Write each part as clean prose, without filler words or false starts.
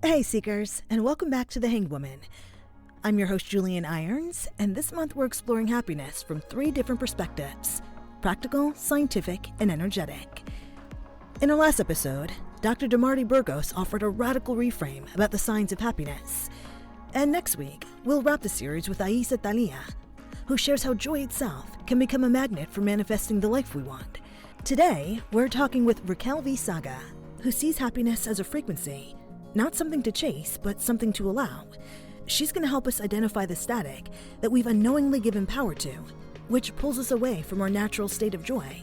Hey Seekers, and welcome back to The Hanged Woman. I'm your host Julienne Irons, and this month we're exploring happiness from 3 different perspectives: practical, scientific, and energetic. In our last episode, Dr. Demarty Burgos offered a radical reframe about the signs of happiness. And next week, we'll wrap the series with Aisa Talia, who shares how joy itself can become a magnet for manifesting the life we want. Today, we're talking with Raquel Veisaga, who sees happiness as a frequency, not something to chase, but something to allow. She's going to help us identify the static that we've unknowingly given power to, which pulls us away from our natural state of joy.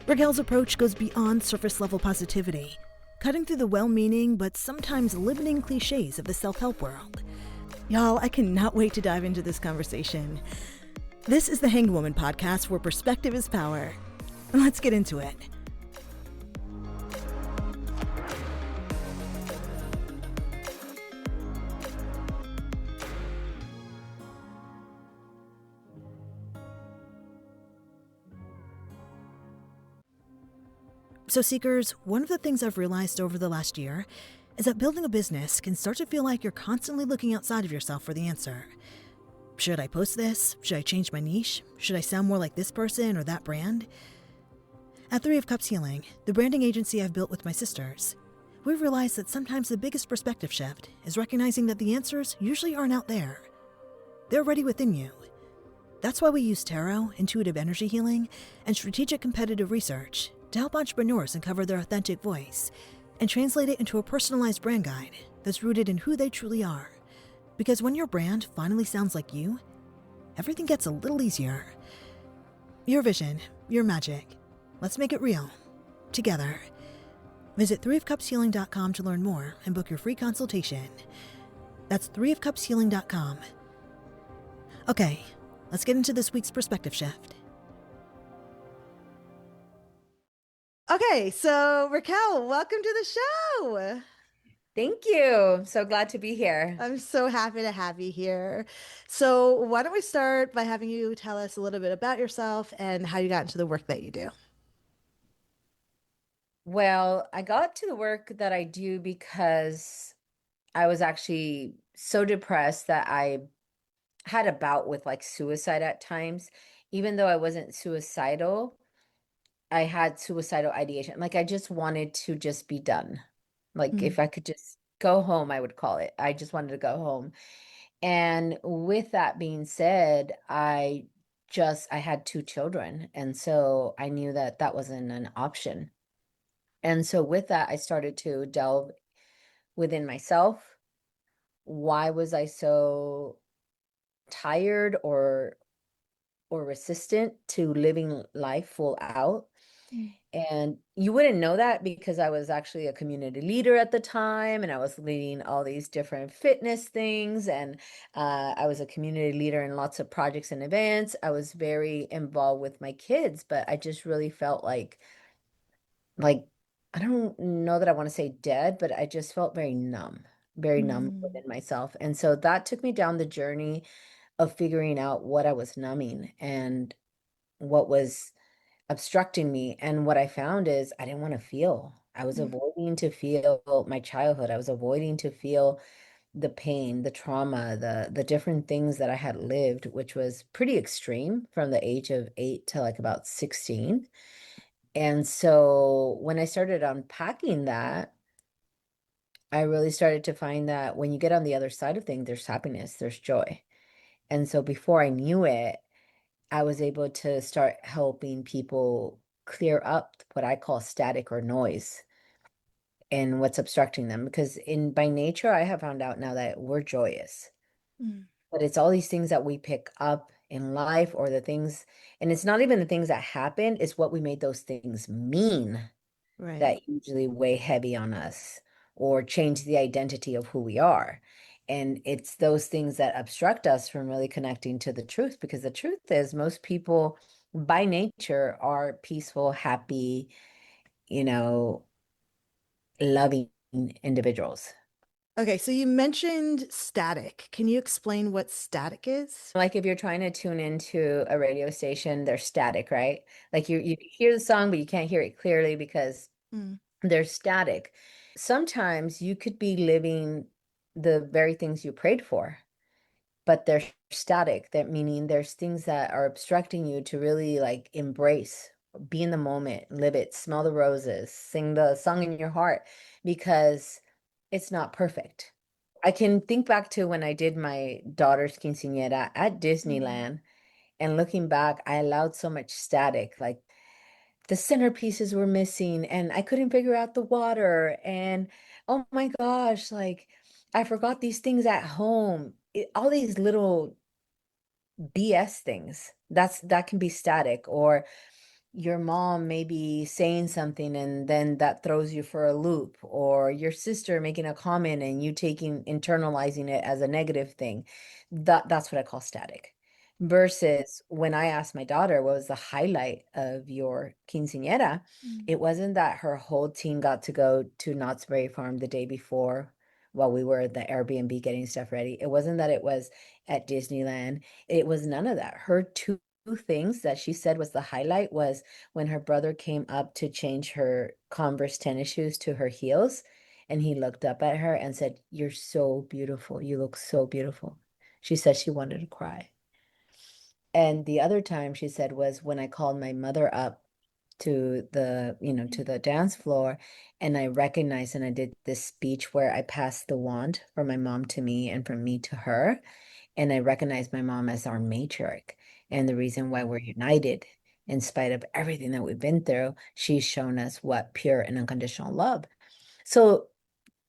Raquel's approach goes beyond surface-level positivity, cutting through the well-meaning but sometimes limiting cliches of the self-help world. Y'all, I cannot wait to dive into this conversation. This is the Hanged Woman podcast, where perspective is power. Let's get into it. So Seekers, one of the things I've realized over the last year is that building a business can start to feel like you're constantly looking outside of yourself for the answer. Should I post this? Should I change my niche? Should I sound more like this person or that brand? At 3 of Cups Healing, the branding agency I've built with my sisters, we've realized that sometimes the biggest perspective shift is recognizing that the answers usually aren't out there. They're already within you. That's why we use tarot, intuitive energy healing, and strategic competitive research to help entrepreneurs uncover their authentic voice and translate it into a personalized brand guide that's rooted in who they truly are. Because when your brand finally sounds like you, everything gets a little easier. Your vision, your magic. Let's make it real. Together. Visit 3ofcupshealing.com to learn more and book your free consultation. That's 3ofcupshealing.com. Okay, let's get into this week's perspective shift. Okay, so Raquel, welcome to the show. Thank you. So glad to be here. I'm so happy to have you here. So why don't we start by having you tell us a little bit about yourself and how you got into the work that you do? Well, I got to the work that I do because I was actually so depressed that I had a bout with like suicide at times. Even though I wasn't suicidal, I had suicidal ideation. Like I just wanted to just be done. Like if I could just go home, I would call it. I just wanted to go home. And with that being said, I had 2 children. And so I knew that that wasn't an option. And so with that, I started to delve within myself. Why was I so tired or resistant to living life full out? And you wouldn't know that because I was actually a community leader at the time, and I was leading all these different fitness things, and I was a community leader in lots of projects and events. I was very involved with my kids, but I just really felt like I don't know that I want to say dead, but I just felt very numb within myself. And so that took me down the journey of figuring out what I was numbing and what was obstructing me. And what I found is I didn't want to feel. I was avoiding to feel my childhood. I was avoiding to feel the pain, the trauma, the different things that I had lived, which was pretty extreme from the age of 8 to like about 16. And so when I started unpacking that, I really started to find that when you get on the other side of things, there's happiness, there's joy. And so before I knew it, I was able to start helping people clear up what I call static or noise and what's obstructing them. Because by nature, I have found out now that we're joyous. But it's all these things that we pick up in life, or the things, and it's not even the things that happened, it's what we made those things mean that usually weigh heavy on us or change the identity of who we are. And it's those things that obstruct us from really connecting to the truth, because the truth is most people by nature are peaceful, happy, loving individuals. Okay, so you mentioned static. Can you explain what static is? Like if you're trying to tune into a radio station, they're static, right? Like you hear the song, but you can't hear it clearly because they're static. Sometimes you could be living the very things you prayed for, but they're static. That meaning there's things that are obstructing you to really like embrace, be in the moment, live it, smell the roses, sing the song in your heart, because it's not perfect. I can think back to when I did my daughter's quinceañera at Mm. Disneyland, and looking back, I allowed so much static. Like the centerpieces were missing, and I couldn't figure out the water. And oh my gosh, like I forgot these things at home. All these little BS things. That can be static. Or your mom may be saying something and then that throws you for a loop, or your sister making a comment and you internalizing it as a negative thing. That's what I call static. Versus when I asked my daughter what was the highlight of your quinceañera, Mm. it wasn't that her whole team got to go to Knott's Berry Farm the day before while we were at the Airbnb getting stuff ready. It wasn't that it was at Disneyland. It was none of that. Her two things that she said was the highlight was when her brother came up to change her Converse tennis shoes to her heels, and he looked up at her and said, "You're so beautiful. You look so beautiful." She said she wanted to cry. And the other time she said was when I called my mother up to to the dance floor, and I recognized and I did this speech where I passed the wand from my mom to me and from me to her. And I recognize my mom as our matriarch and the reason why we're united. In spite of everything that we've been through, she's shown us what pure and unconditional love. So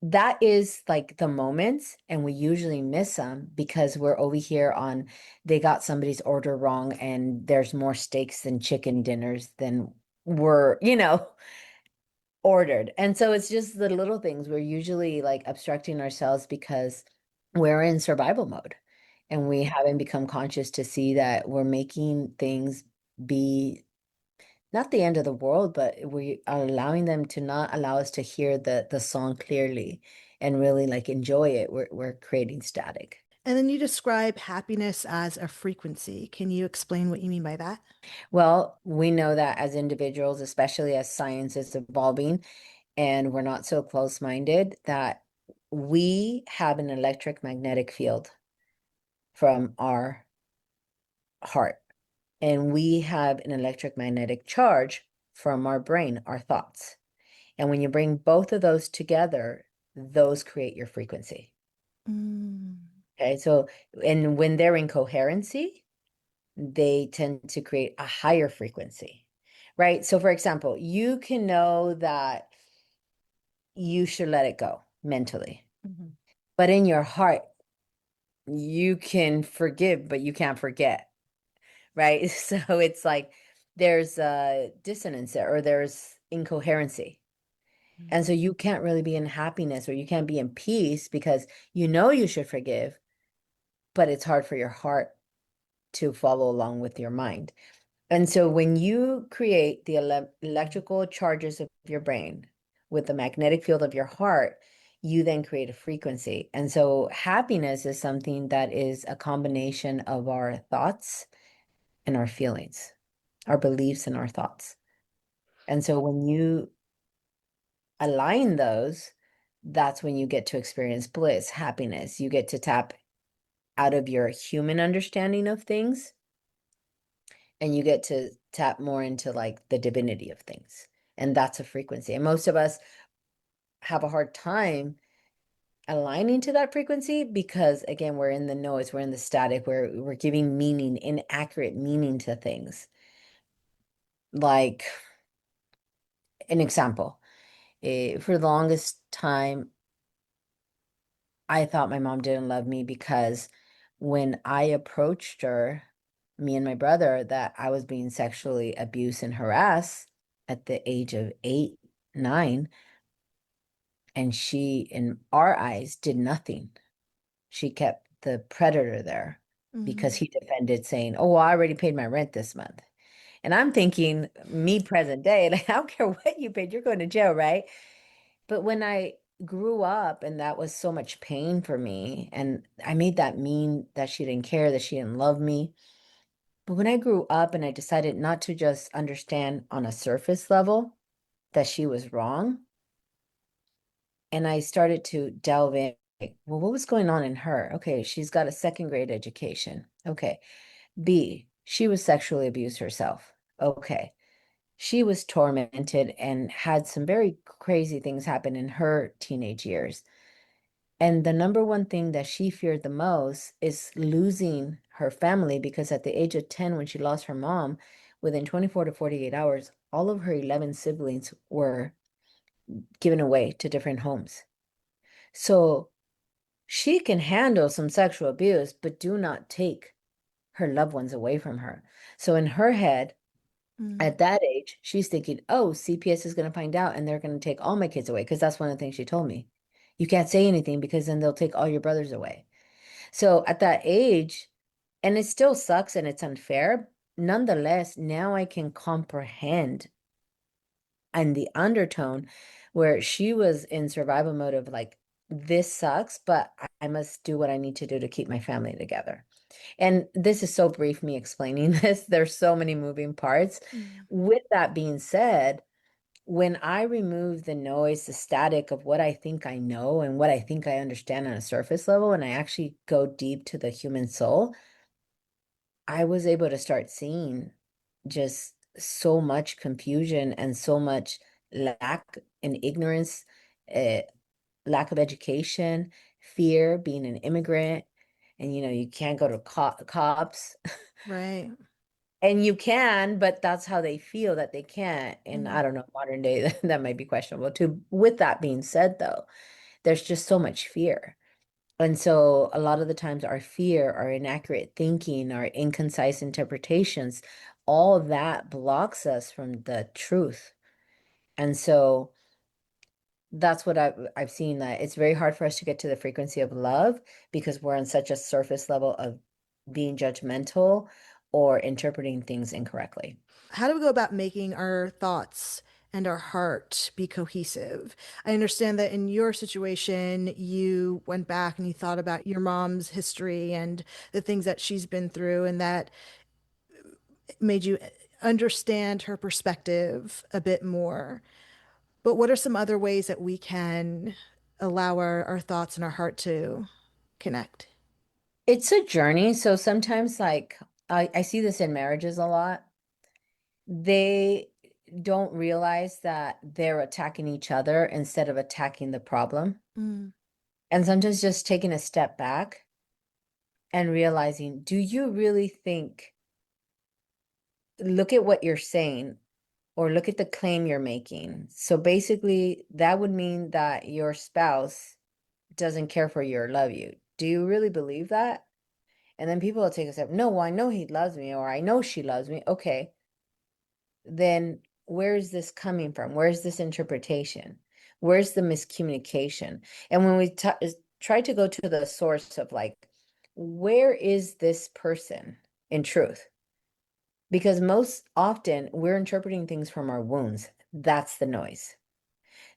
that is like the moments, and we usually miss them because we're over here on they got somebody's order wrong and there's more steaks and chicken dinners than were, ordered. And so it's just the little things. We're usually like obstructing ourselves because we're in survival mode and we haven't become conscious to see that we're making things be not the end of the world, but we are allowing them to not allow us to hear the song clearly and really like enjoy it. We're creating static. And then you describe happiness as a frequency. Can you explain what you mean by that? Well, we know that as individuals, especially as science is evolving and we're not so close-minded, that we have an electric magnetic field from our heart. And we have an electric magnetic charge from our brain, our thoughts. And when you bring both of those together, those create your frequency. Mm. Okay. So, and when they're in coherency, they tend to create a higher frequency, right? So, for example, you can know that you should let it go mentally, Mhm. but in your heart, you can forgive, but you can't forget, right? So it's like there's a dissonance there, or there's incoherency. And so you can't really be in happiness or you can't be in peace because you know you should forgive, but it's hard for your heart to follow along with your mind. And so when you create the electrical charges of your brain with the magnetic field of your heart, you then create a frequency. And so happiness is something that is a combination of our thoughts and our feelings, our beliefs and our thoughts. And so when you align those, that's when you get to experience bliss, happiness. You get to tap out of your human understanding of things and you get to tap more into like the divinity of things. And that's a frequency. And most of us have a hard time aligning to that frequency because again, we're in the noise, we're in the static, we're giving meaning, inaccurate meaning to things. Like an example, for the longest time, I thought my mom didn't love me because when I approached her, me and my brother, that I was being sexually abused and harassed at the age of 8, 9, and she, in our eyes, did nothing. She kept the predator there because Mm. he defended saying, "Oh, well, I already paid my rent this month." And I'm thinking, me present day, like, I don't care what you paid, you're going to jail, right? But when I grew up and that was so much pain for me, and I made that mean that she didn't care, that she didn't love me. But when I grew up and I decided not to just understand on a surface level that she was wrong, And I started to delve in. Like, well, what was going on in her? Okay, she's got a second grade education. Okay. B, she was sexually abused herself. Okay. She was tormented and had some very crazy things happen in her teenage years. And the number one thing that she feared the most is losing her family, because at the age of 10, when she lost her mom, within 24 to 48 hours, all of her 11 siblings were given away to different homes. So she can handle some sexual abuse, but do not take her loved ones away from her. So in her head, Mm. at that age, she's thinking, oh, CPS is going to find out and they're going to take all my kids away. Because that's one of the things she told me. You can't say anything because then they'll take all your brothers away. So at that age, and it still sucks and it's unfair, nonetheless, now I can comprehend, and the undertone where she was in survival mode of like, this sucks, but I must do what I need to do to keep my family together. And this is so brief, me explaining this. There's so many moving parts. Mm. With that being said, when I remove the noise, the static of what I think I know and what I think I understand on a surface level, and I actually go deep to the human soul, I was able to start seeing just so much confusion and so much lack and ignorance, uh, lack of education, fear, being an immigrant, and you can't go to cops. Right. And you can, but that's how they feel that they can't. And Mm. I don't know, modern day, that might be questionable too. With that being said, though, there's just so much fear. And so a lot of the times our fear, our inaccurate thinking, our inconcise interpretations, all that blocks us from the truth. And so that's what I've seen, that it's very hard for us to get to the frequency of love because we're on such a surface level of being judgmental or interpreting things incorrectly. How do we go about making our thoughts and our heart be cohesive? I understand that in your situation, you went back and you thought about your mom's history and the things that she's been through, and that made you understand her perspective a bit more. But what are some other ways that we can allow our thoughts and our heart to connect? It's a journey. So sometimes, like, I see this in marriages a lot. They don't realize that they're attacking each other instead of attacking the problem. Mm. And sometimes just taking a step back and realizing, do you really think, look at what you're saying or look at the claim you're making. So basically, that would mean that your spouse doesn't care for you or love you. Do you really believe that? And then people will take a step, no, well, I know he loves me, or I know she loves me. Okay, then where is this coming from? Where's this interpretation? Where's the miscommunication? And when we try to go to the source of like, where is this person in truth? Because most often we're interpreting things from our wounds. That's the noise.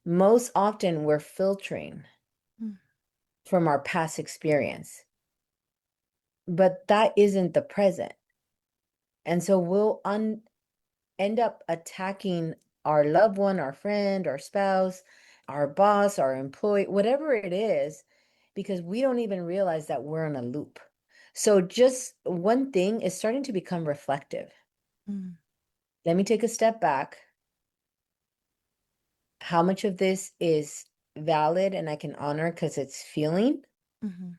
Most often we're filtering Mm. from our past experience, but that isn't the present. And so we'll end up attacking our loved one, our friend, our spouse, our boss, our employee, whatever it is, because we don't even realize that we're in a loop. So just one thing is starting to become reflective. Mm. Let me take a step back. How much of this is valid and I can honor because it's feeling, Mm-hmm.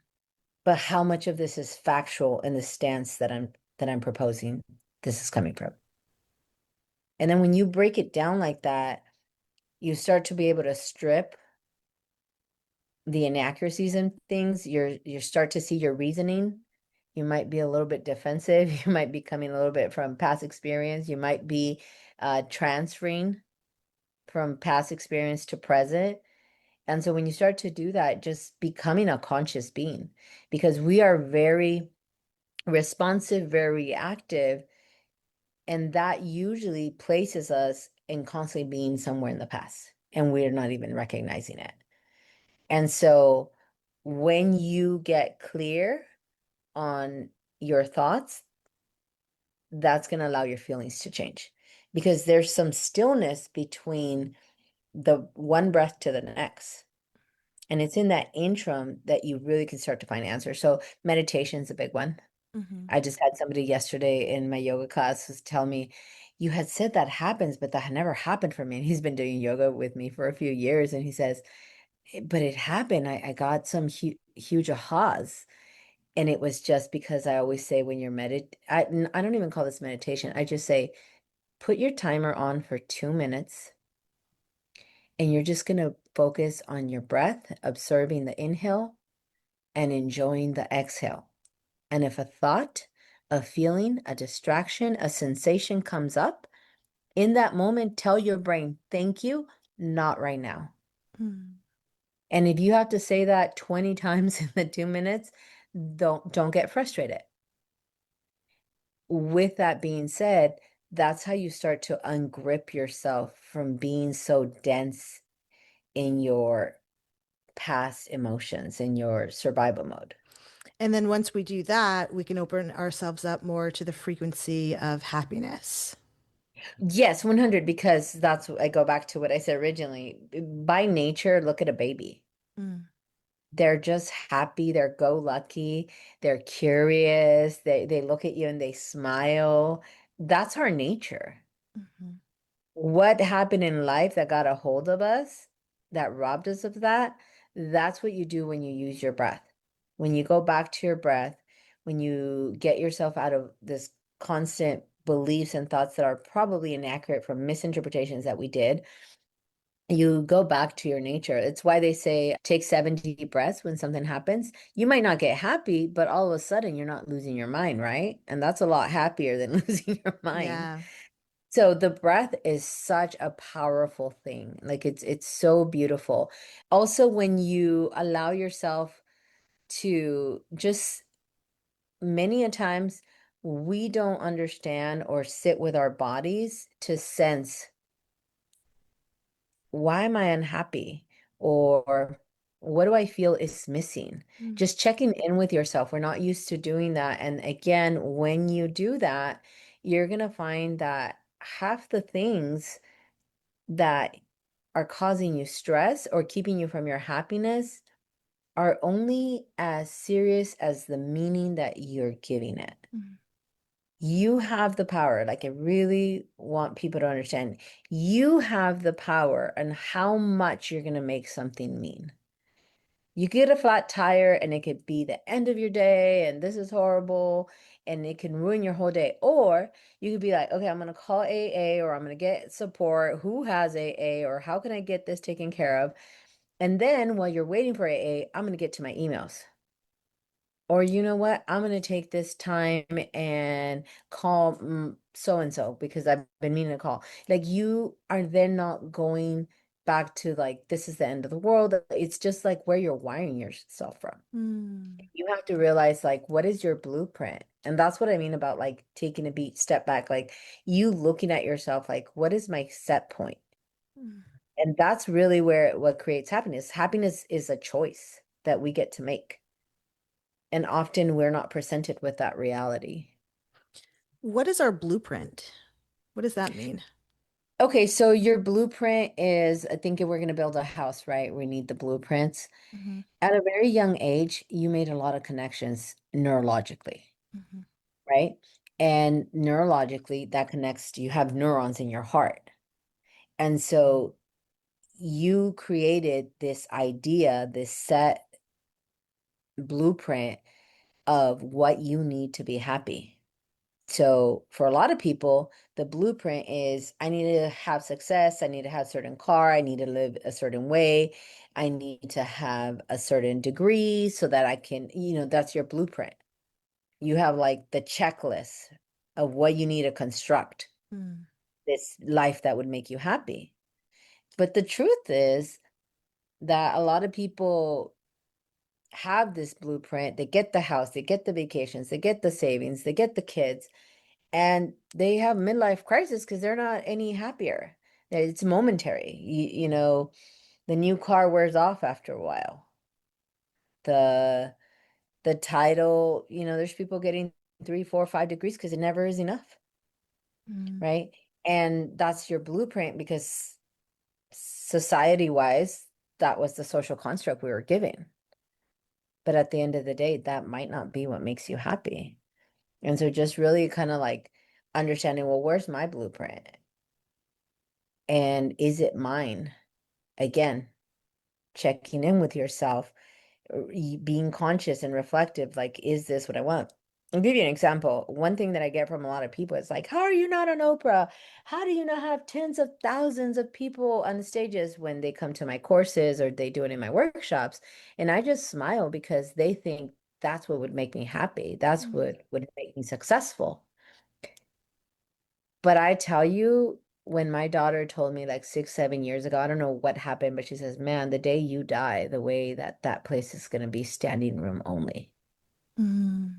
but how much of this is factual in the stance that I'm proposing this is coming from. And then when you break it down like that, you start to be able to strip the inaccuracies and things. You start to see your reasoning. You might be a little bit defensive. You might be coming a little bit from past experience. You might be transferring from past experience to present. And so when you start to do that, just becoming a conscious being, because we are very responsive, very reactive, and that usually places us in constantly being somewhere in the past, and we're not even recognizing it. And so when you get clear on your thoughts, that's going to allow your feelings to change, because there's some stillness between the one breath to the next. And it's in that interim that you really can start to find answers. So meditation is a big one. Mm-hmm. I just had somebody yesterday in my yoga class was tell me, you had said that happens, but that had never happened for me. And he's been doing yoga with me for a few years. And he says, but it happened. I got some huge ahas. And it was just because I always say when you're I don't even call this meditation. I just say, put your timer on for 2 minutes and you're just going to focus on your breath, observing the inhale and enjoying the exhale. And if a thought, a feeling, a distraction, a sensation comes up, in that moment, tell your brain, thank you, not right now. Mm. And if you have to say that 20 times in the 2 minutes, don't get frustrated. With that being said, that's how you start to ungrip yourself from being so dense in your past emotions, in your survival mode. And then once we do that, we can open ourselves up more to the frequency of happiness. Yes, 100, because I go back to what I said originally. By nature, look at a baby. Mm. They're just happy, they're go lucky, they're curious, they look at you and they smile. That's our nature. Mhm. What happened in life that got a hold of us, that robbed us of that, that's what you do when you use your breath. When you go back to your breath, when you get yourself out of this constant beliefs and thoughts that are probably inaccurate from misinterpretations that we did, you go back to your nature. It's why they say take 7 deep breaths when something happens. You might not get happy, but all of a sudden you're not losing your mind, right? And that's a lot happier than losing your mind. Yeah. So the breath is such a powerful thing. Like it's so beautiful. Also, when you allow yourself to just many a times we don't understand or sit with our bodies to sense, why am I unhappy? Or what do I feel is missing? Mm. Just checking in with yourself. We're not used to doing that. And again, when you do that, you're going to find that half the things that are causing you stress or keeping you from your happiness are only as serious as the meaning that you're giving it. Mm. You have the power. Like, I really want people to understand, you have the power and how much you're going to make something mean. You get a flat tire and it could be the end of your day and this is horrible and it can ruin your whole day. Or you could be like, okay, I'm going to call AA or I'm going to get support. Who has AA or how can I get this taken care of? And then while you're waiting for AA, I'm going to get to my emails. Or you know what? I'm going to take this time and call so and so because I've been meaning to call. Like, you are then not going back to like, this is the end of the world. It's just like where you're wiring yourself from. Mm. You have to realize, like, what is your blueprint? And that's what I mean about like taking a beat step back, like you looking at yourself, like, what is my set point? Mm. And that's really where what creates happiness. Happiness is a choice that we get to make. And often we're not presented with that reality. What is our blueprint? What does that mean? Okay, so your blueprint is, I think if we're going to build a house, right? We need the blueprints. Mhm. At a very young age, you made a lot of connections neurologically, Mhm. right? And neurologically, that connects to, you have neurons in your heart. And so you created this idea, this set blueprint of what you need to be happy. So for a lot of people, the blueprint is, I need to have success. I need to have a certain car. I need to live a certain way. I need to have a certain degree so that I can, that's your blueprint. You have like the checklist of what you need to construct Mm. this life that would make you happy. But the truth is that a lot of people have this blueprint. They get the house, they get the vacations, they get the savings, they get the kids, and they have midlife crisis because they're not any happier. It's momentary. The new car wears off after a while. The the title, there's people getting 3, 4, 5 degrees because it never is enough, Mm. right? And that's your blueprint because society wise, that was the social construct we were given. But at the end of the day, that might not be what makes you happy. And so just really kind of like understanding, well, where's my blueprint? And is it mine? Again, checking in with yourself, being conscious and reflective, like, is this what I want? I'll give you an example. One thing that I get from a lot of people is like, how are you not on Oprah? How do you not have tens of thousands of people on the stages when they come to my courses or they do it in my workshops? And I just smile because they think that's what would make me happy. That's what would make me successful. But I tell you, when my daughter told me like 6, 7 years ago, I don't know what happened, but she says, man, the day you die, the way that that place is going to be standing room only. Mm.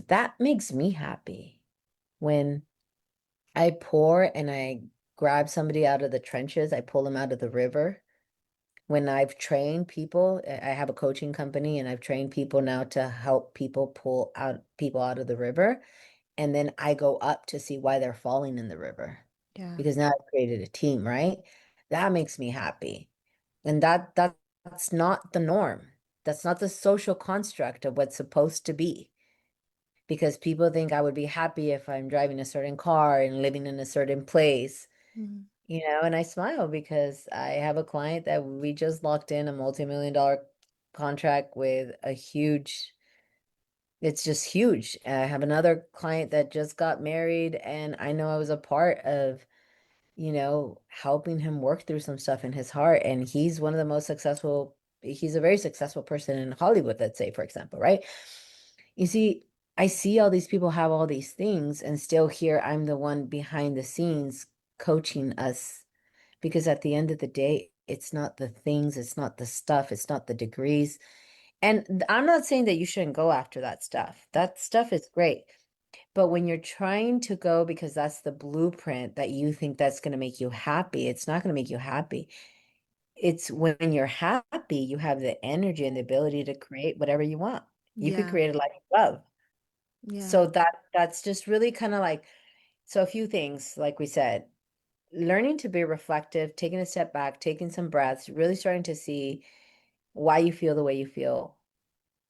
That makes me happy when I pour and I grab somebody out of the trenches, I pull them out of the river. When I've trained people, I have a coaching company and I've trained people now to help people pull out people out of the river. And then I go up to see why they're falling in the river. Yeah. Because now I've created a team, right? That makes me happy. And that's not the norm. That's not the social construct of what's supposed to be. Because people think I would be happy if I'm driving a certain car and living in a certain place, Mm. and I smile because I have a client that we just locked in a multi-million-dollar contract with a huge, it's just huge. I have another client that just got married, and I know I was a part of helping him work through some stuff in his heart. And he's one of the most successful, he's a very successful person in Hollywood, let's say, for example, right? You see, I see all these people have all these things, and still here I'm the one behind the scenes coaching us. Because at the end of the day, it's not the things, it's not the stuff, it's not the degrees. And I'm not saying that you shouldn't go after that stuff. That stuff is great. But when you're trying to go because that's the blueprint that you think that's going to make you happy, it's not going to make you happy. It's when you're happy, you have the energy and the ability to create whatever you want. You could Yeah. create a life you love. Yeah. So that's just really kind of like, so a few things, like we said, learning to be reflective, taking a step back, taking some breaths, really starting to see why you feel the way you feel,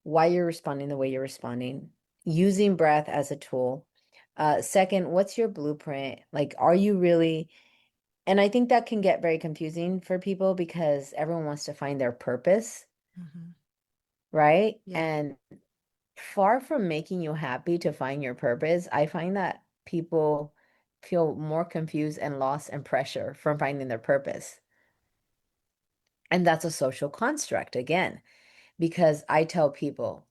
why you're responding the way you're responding, using breath as a tool. Second, what's your blueprint? Like, are you really, and I think that can get very confusing for people because everyone wants to find their purpose, Mhm. right? Yeah. And far from making you happy to find your purpose, I find that people feel more confused and lost and pressure from finding their purpose. And that's a social construct again, because I tell people,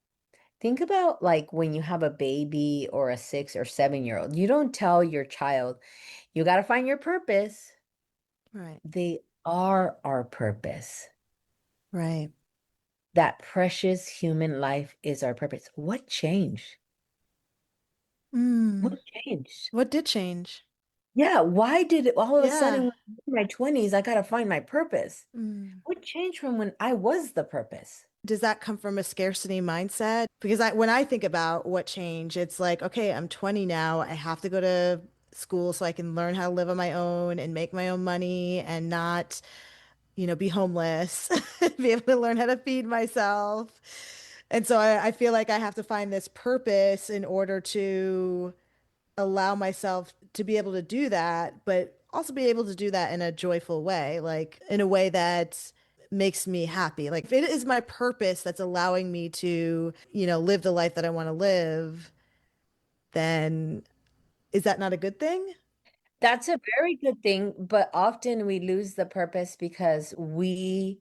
think about like when you have a baby or a 6 or 7 year old, you don't tell your child, you got to find your purpose. Right. They are our purpose. Right. That precious human life is our purpose. What changed? What Mm. changed? What did change? Yeah, why did it all of a Yeah. sudden when I'm in my 20s, I got to find my purpose? Mm. What changed from when I was the purpose? Does that come from a scarcity mindset? Because when I think about what change, it's like, okay, I'm 20 now. I have to go to school so I can learn how to live on my own and make my own money and not, be homeless, be able to learn how to feed myself. And so I feel like I have to find this purpose in order to allow myself to be able to do that, but also be able to do that in a joyful way, like in a way that makes me happy. Like if it is my purpose that's allowing me to, live the life that I want to live, then is that not a good thing? That's a very good thing, but often we lose the purpose because we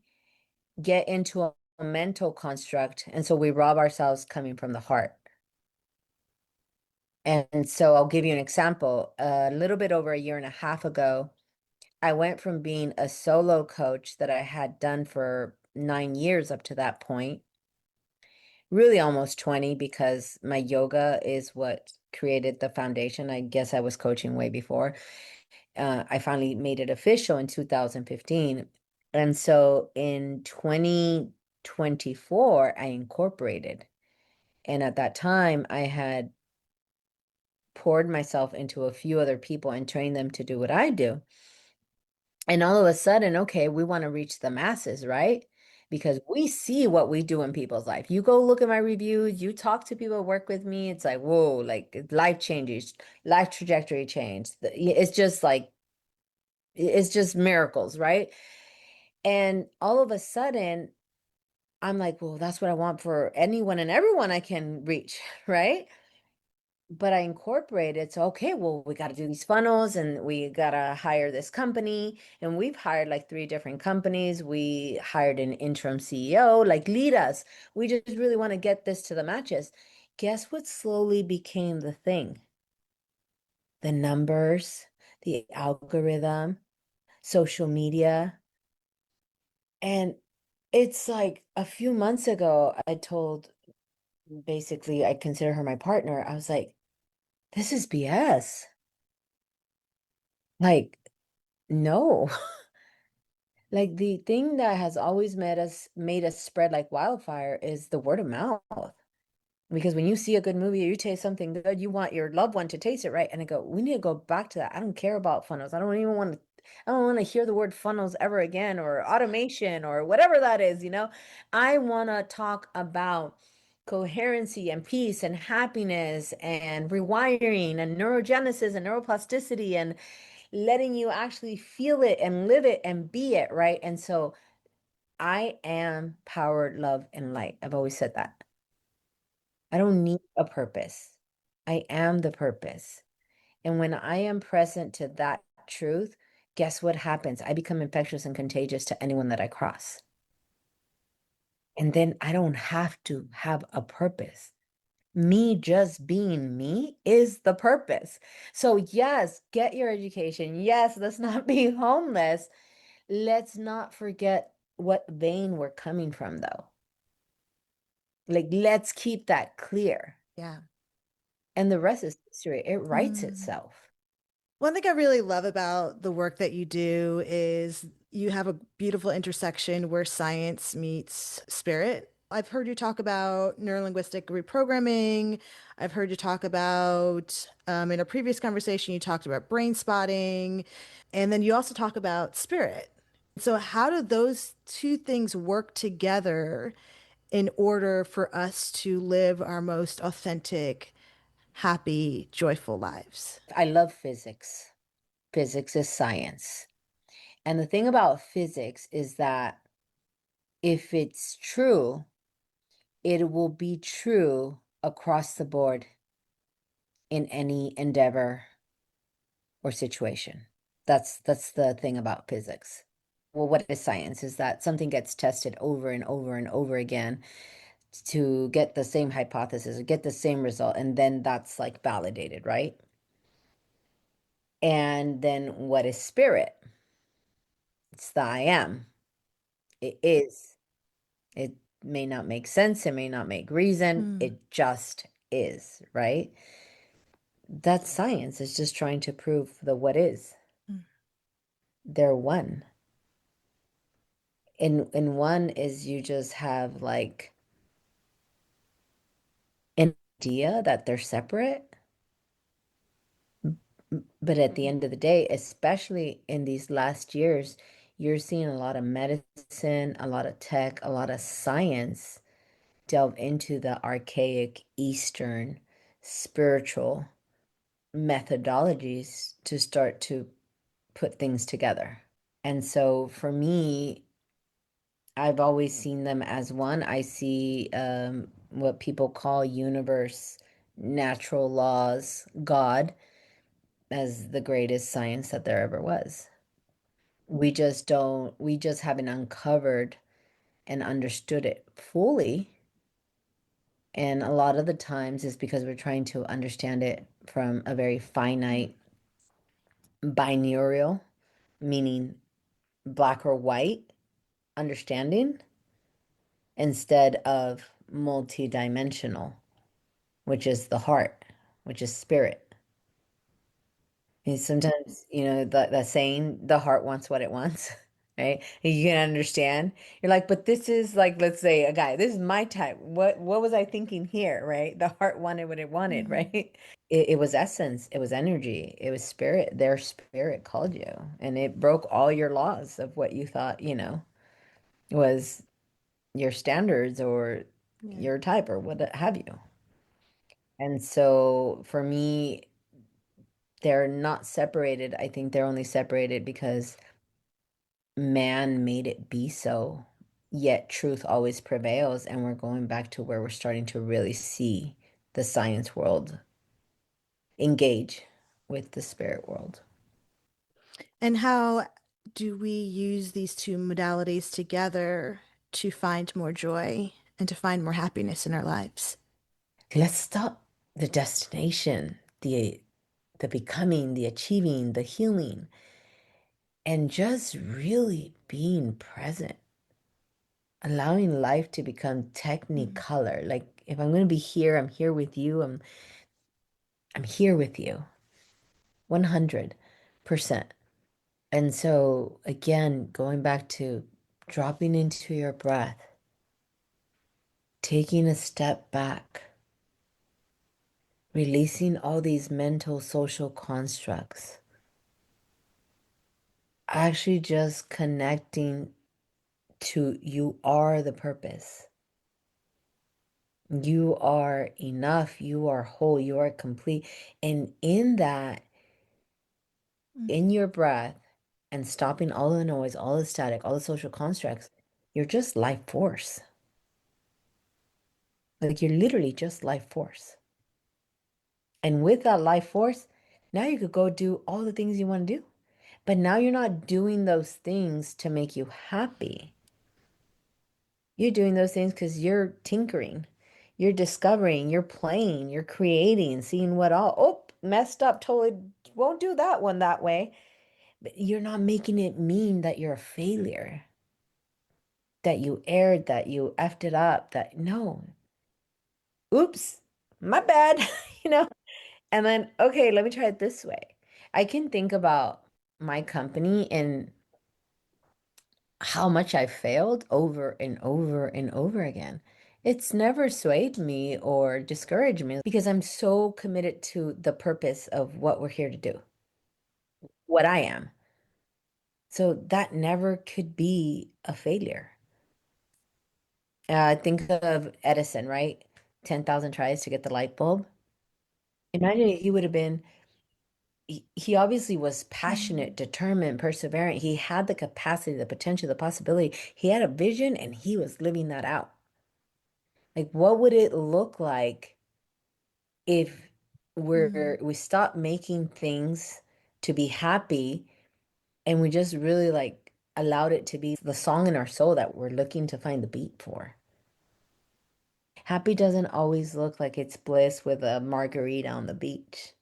get into a mental construct. And so we rob ourselves coming from the heart. And so I'll give you an example. A little bit over a year and a half ago, I went from being a solo coach that I had done for 9 years up to that point, really almost 20, because my yoga is what created the foundation. I guess I was coaching way before. I finally made it official in 2015. And so in 2024, I incorporated. And at that time, I had poured myself into a few other people and trained them to do what I do. And all of a sudden, okay, we want to reach the masses, right? Because we see what we do in people's life. You go look at my reviews, you talk to people who work with me, it's like, whoa, like life changes, life trajectory change. It's just like, it's just miracles, right? And all of a sudden, I'm like, well, that's what I want for anyone and everyone I can reach, right? But I incorporated, so okay, well, we got to do these funnels and we got to hire this company. And we've hired like 3 different companies. We hired an interim CEO, like lead us. We just really want to get this to the matches. Guess what slowly became the thing? The numbers, the algorithm, social media. And it's like a few months ago, I told basically, I consider her my partner. I was like, this is BS. Like, no. Like the thing that has always made us spread like wildfire is the word of mouth. Because when you see a good movie or you taste something good, you want your loved one to taste it, right? And I go, we need to go back to that. I don't care about funnels. I don't want to hear the word funnels ever again or automation or whatever that is, you know? I want to talk about coherency and peace and happiness and rewiring and neurogenesis and neuroplasticity and letting you actually feel it and live it and be it, right? And so I am power, love, and light. I've always said that. I don't need a purpose. I am the purpose. And when I am present to that truth, guess what happens? I become infectious and contagious to anyone that I cross. And then I don't have to have a purpose. Me just being me is the purpose. So, yes, get your education. Yes, let's not be homeless. Let's not forget what vein we're coming from, though. Like, let's keep that clear. Yeah. And the rest is history. It writes Mm. itself. One thing I really love about the work that you do is you have a beautiful intersection where science meets spirit. I've heard you talk about neurolinguistic reprogramming. I've heard you talk about, in a previous conversation, you talked about brain spotting, and then you also talk about spirit. So, how do those two things work together in order for us to live our most authentic, happy, joyful lives? I love physics. Physics is science. And the thing about physics is that if it's true, it will be true across the board in any endeavor or situation. That's the thing about physics. Well, what is science? Is that something gets tested over and over and over again to get the same hypothesis or get the same result, and then that's like validated, right? And then what is spirit? It's the I am. It is. It may not make sense, it may not make reason, Mm, it just is, right? That's science. It's just trying to prove the what is. mm, They're one. In one is you just have like an idea that they're separate. But at the end of the day, especially in these last years, you're seeing a lot of medicine, a lot of tech, a lot of science delve into the archaic Eastern spiritual methodologies to start to put things together. And so for me, I've always seen them as one. I see what people call universe, natural laws, God, as the greatest science that there ever was. We just haven't uncovered and understood it fully. And a lot of the times is because we're trying to understand it from a very finite binaural, meaning black or white understanding, instead of multidimensional, which is the heart, which is spirit. And sometimes, the saying, the heart wants what it wants. right? And you can understand. You're like, but this is like, let's say a guy, this is my type. What was I thinking here, right? The heart wanted what it wanted, Mm. right? It was essence, it was energy, it was spirit. Their spirit called you, and it broke all your laws of what you thought, was your standards or Yeah. your type or what have you. And so for me, they're not separated. I think they're only separated because man made it be so. Yet truth always prevails, and we're going back to where we're starting to really see the science world engage with the spirit world. And how do we use these two modalities together to find more joy and to find more happiness in our lives? Let's stop the destination, the becoming, the achieving, the healing, and just really being present, allowing life to become Mm. technicolor. Like if I'm going to be here, I'm here with you. I'm here with you 100%. And so again, going back to dropping into your breath, taking a step back, releasing all these mental social constructs, actually just connecting to you are the purpose. You are enough, you are whole, you are complete. And in that, Mm. in your breath and stopping all the noise, all the static, all the social constructs, you're just life force. Like you're literally just life force. And with that life force, now you could go do all the things you want to do. But now you're not doing those things to make you happy. You're doing those things because you're tinkering, you're discovering, you're playing, you're creating, seeing what all, oh, messed up, totally won't do that one that way. But you're not making it mean that you're a failure, that you erred, that you effed it up, that no, oops, my bad, you know? And then, okay, let me try it this way. I can think about my company and how much I failed over and over and over again. It's never swayed me or discouraged me because I'm so committed to the purpose of what we're here to do, what I am. So that never could be a failure. Think of Edison, right? 10,000 tries to get the light bulb. Imagine he would have been, he obviously was passionate, Mm. determined, perseverant. He had the capacity, the potential, the possibility. He had a vision and he was living that out. Like, what would it look like if Mm. we stop making things to be happy and we just really like allowed it to be the song in our soul that we're looking to find the beat for? Happy doesn't always look like it's bliss with a margarita on the beach.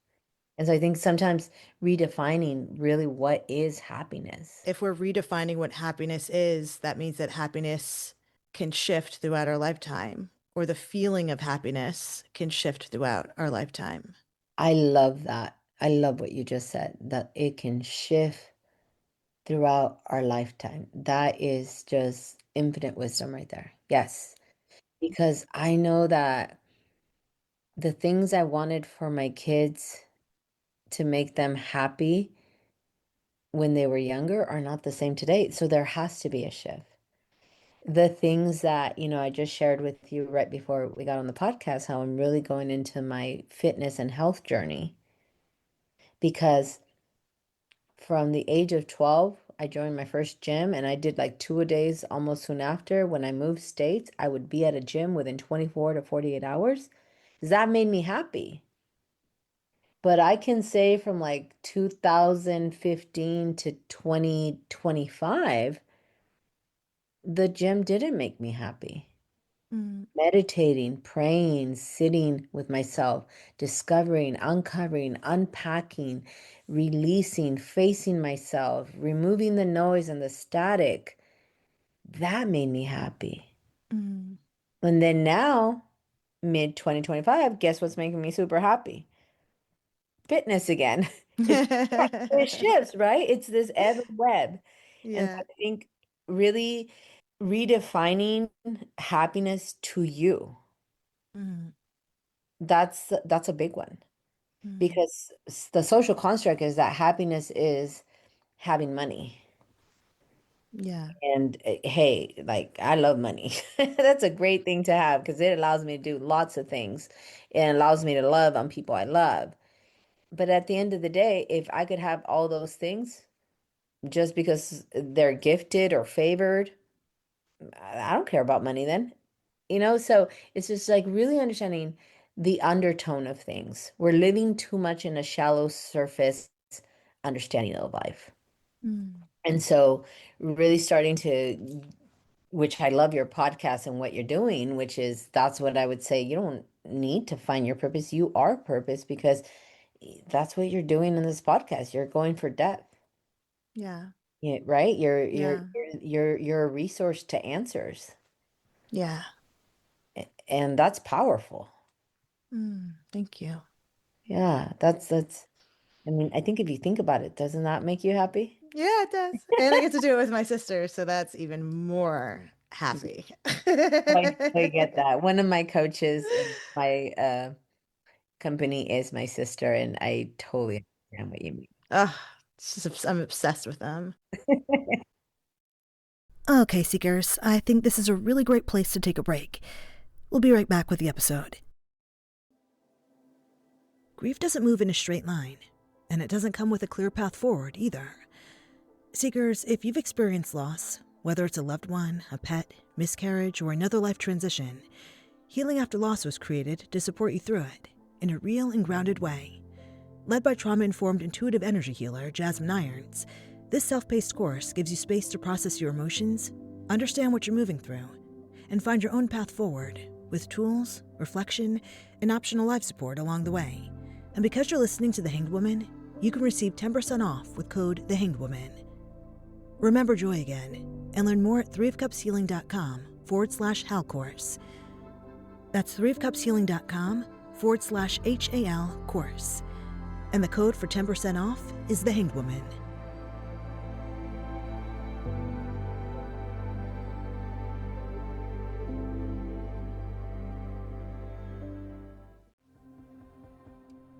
And so I think sometimes redefining really what is happiness. If we're redefining what happiness is, that means that happiness can shift throughout our lifetime, or the feeling of happiness can shift throughout our lifetime. I love that. I love what you just said, that it can shift throughout our lifetime. That is just infinite wisdom right there. Yes. Because I know that the things I wanted for my kids to make them happy when they were younger are not the same today. So there has to be a shift. The things that, I just shared with you right before we got on the podcast, how I'm really going into my fitness and health journey because from the age of 12, I joined my first gym and I did like two a days almost soon after. When I moved states, I would be at a gym within 24 to 48 hours. That made me happy. But I can say from like 2015 to 2025, the gym didn't make me happy. Mm. Meditating, praying, sitting with myself, discovering, uncovering, unpacking, releasing, facing myself, removing the noise and the static, that made me happy. Mm. And then now, mid 2025, guess what's making me super happy? Fitness again. It's it shifts, right? It's this ebb and web. And so Yeah. I think really redefining happiness to you, Mm, that's a big one. mm. Because the social construct is that happiness is having money. Yeah. And hey, like I love money. That's a great thing to have because it allows me to do lots of things and allows me to love on people I love. But at the end of the day, if I could have all those things just because they're gifted or favored, I don't care about money then. So it's just like really understanding the undertone of things. We're living too much in a shallow surface understanding of life. Mm. And so really starting to, which I love your podcast and what you're doing, which is that's what I would say. You don't need to find your purpose. You are purpose because that's what you're doing in this podcast. You're going for depth. Yeah. Yeah, right? Yeah. You're a resource to answers. Yeah. And that's powerful. Thank you. Yeah, that's I mean, I think if you think about it, doesn't that make you happy? Yeah, it does. And I get to do it with my sister, so that's even more happy. I get that. One of my coaches in my company is my sister, and I totally understand what you mean. Ugh, I'm obsessed with them. Okay, Seekers, I think this is a really great place to take a break. We'll be right back with the episode. Grief doesn't move in a straight line, and it doesn't come with a clear path forward either. Seekers, if you've experienced loss, whether it's a loved one, a pet, miscarriage, or another life transition, Healing After Loss was created to support you through it in a real and grounded way. Led by trauma-informed intuitive energy healer Julienne Irons, this self-paced course gives you space to process your emotions, understand what you're moving through, and find your own path forward with tools, reflection, and optional life support along the way. And because you're listening to The Hanged Woman, you can receive 10% off with code TheHangedWoman. Remember joy again and learn more at threeofcupshealing.com/HAL course. That's threeofcupshealing.com/HAL course. And the code for 10% off is The Hanged Woman.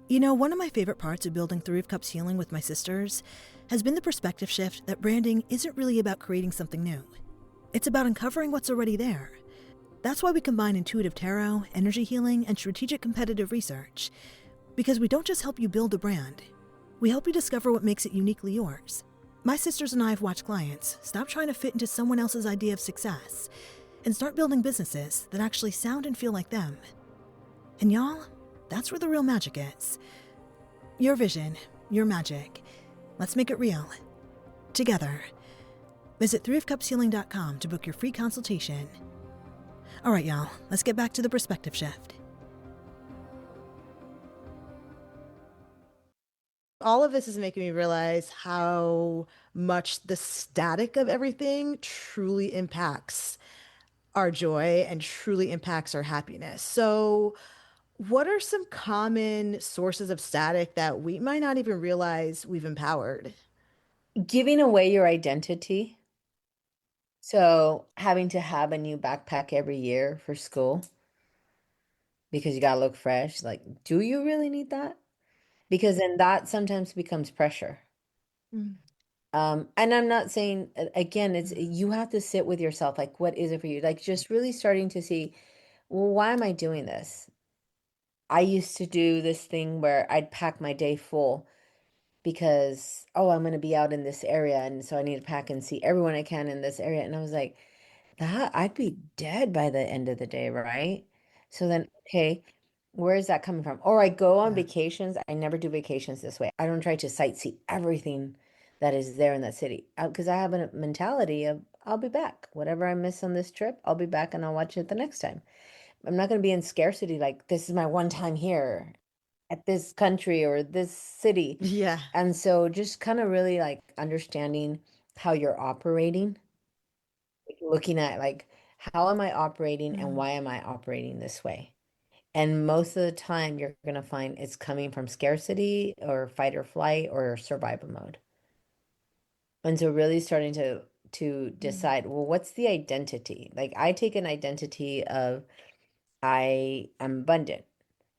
You know, one of my favorite parts of building Three of Cups Healing with my sisters has been the perspective shift that branding isn't really about creating something new. It's about uncovering what's already there. That's why we combine intuitive tarot, energy healing, and strategic competitive research. Because we don't just help you build a brand, we help you discover what makes it uniquely yours. My sisters and I have watched clients stop trying to fit into someone else's idea of success and start building businesses that actually sound and feel like them. And y'all, that's where the real magic is. Your vision, your magic. Let's make it real. Together. Visit threeofcupshealing.com to book your free consultation. All right, y'all, let's get back to the perspective shift. All of this is making me realize how much the static of everything truly impacts our joy and truly impacts our happiness. So, what are some common sources of static that we might not even realize we've empowered? Giving away your identity. So having to have a new backpack every year for school because you gotta look fresh. Like, do you really need that? Because then that sometimes becomes pressure. Mm, And I'm not saying again, it's mm, you have to sit with yourself, like what is it for you? Like just really starting to see, well, why am I doing this? I used to do this thing where I'd pack my day full because, oh, I'm gonna be out in this area, and so I need to pack and see everyone I can in this area. And I was like, that I'd be dead by the end of the day, right? So then, okay, where is that coming from? Or I go on yeah. vacations. I never do vacations this way. I don't try to sightsee everything that is there in that city because I have a mentality of I'll be back. Whatever I miss on this trip, I'll be back and I'll watch it the next time. I'm not going to be in scarcity like this is my one time here at this country or this city. Yeah. And so just kind of really like understanding how you're operating, like, looking at like how am I operating and Mm, why am I operating this way? And most of the time you're going to find it's coming from scarcity or fight or flight or survival mode. And so really starting to decide, well, what's the identity? Like I take an identity of I am abundant.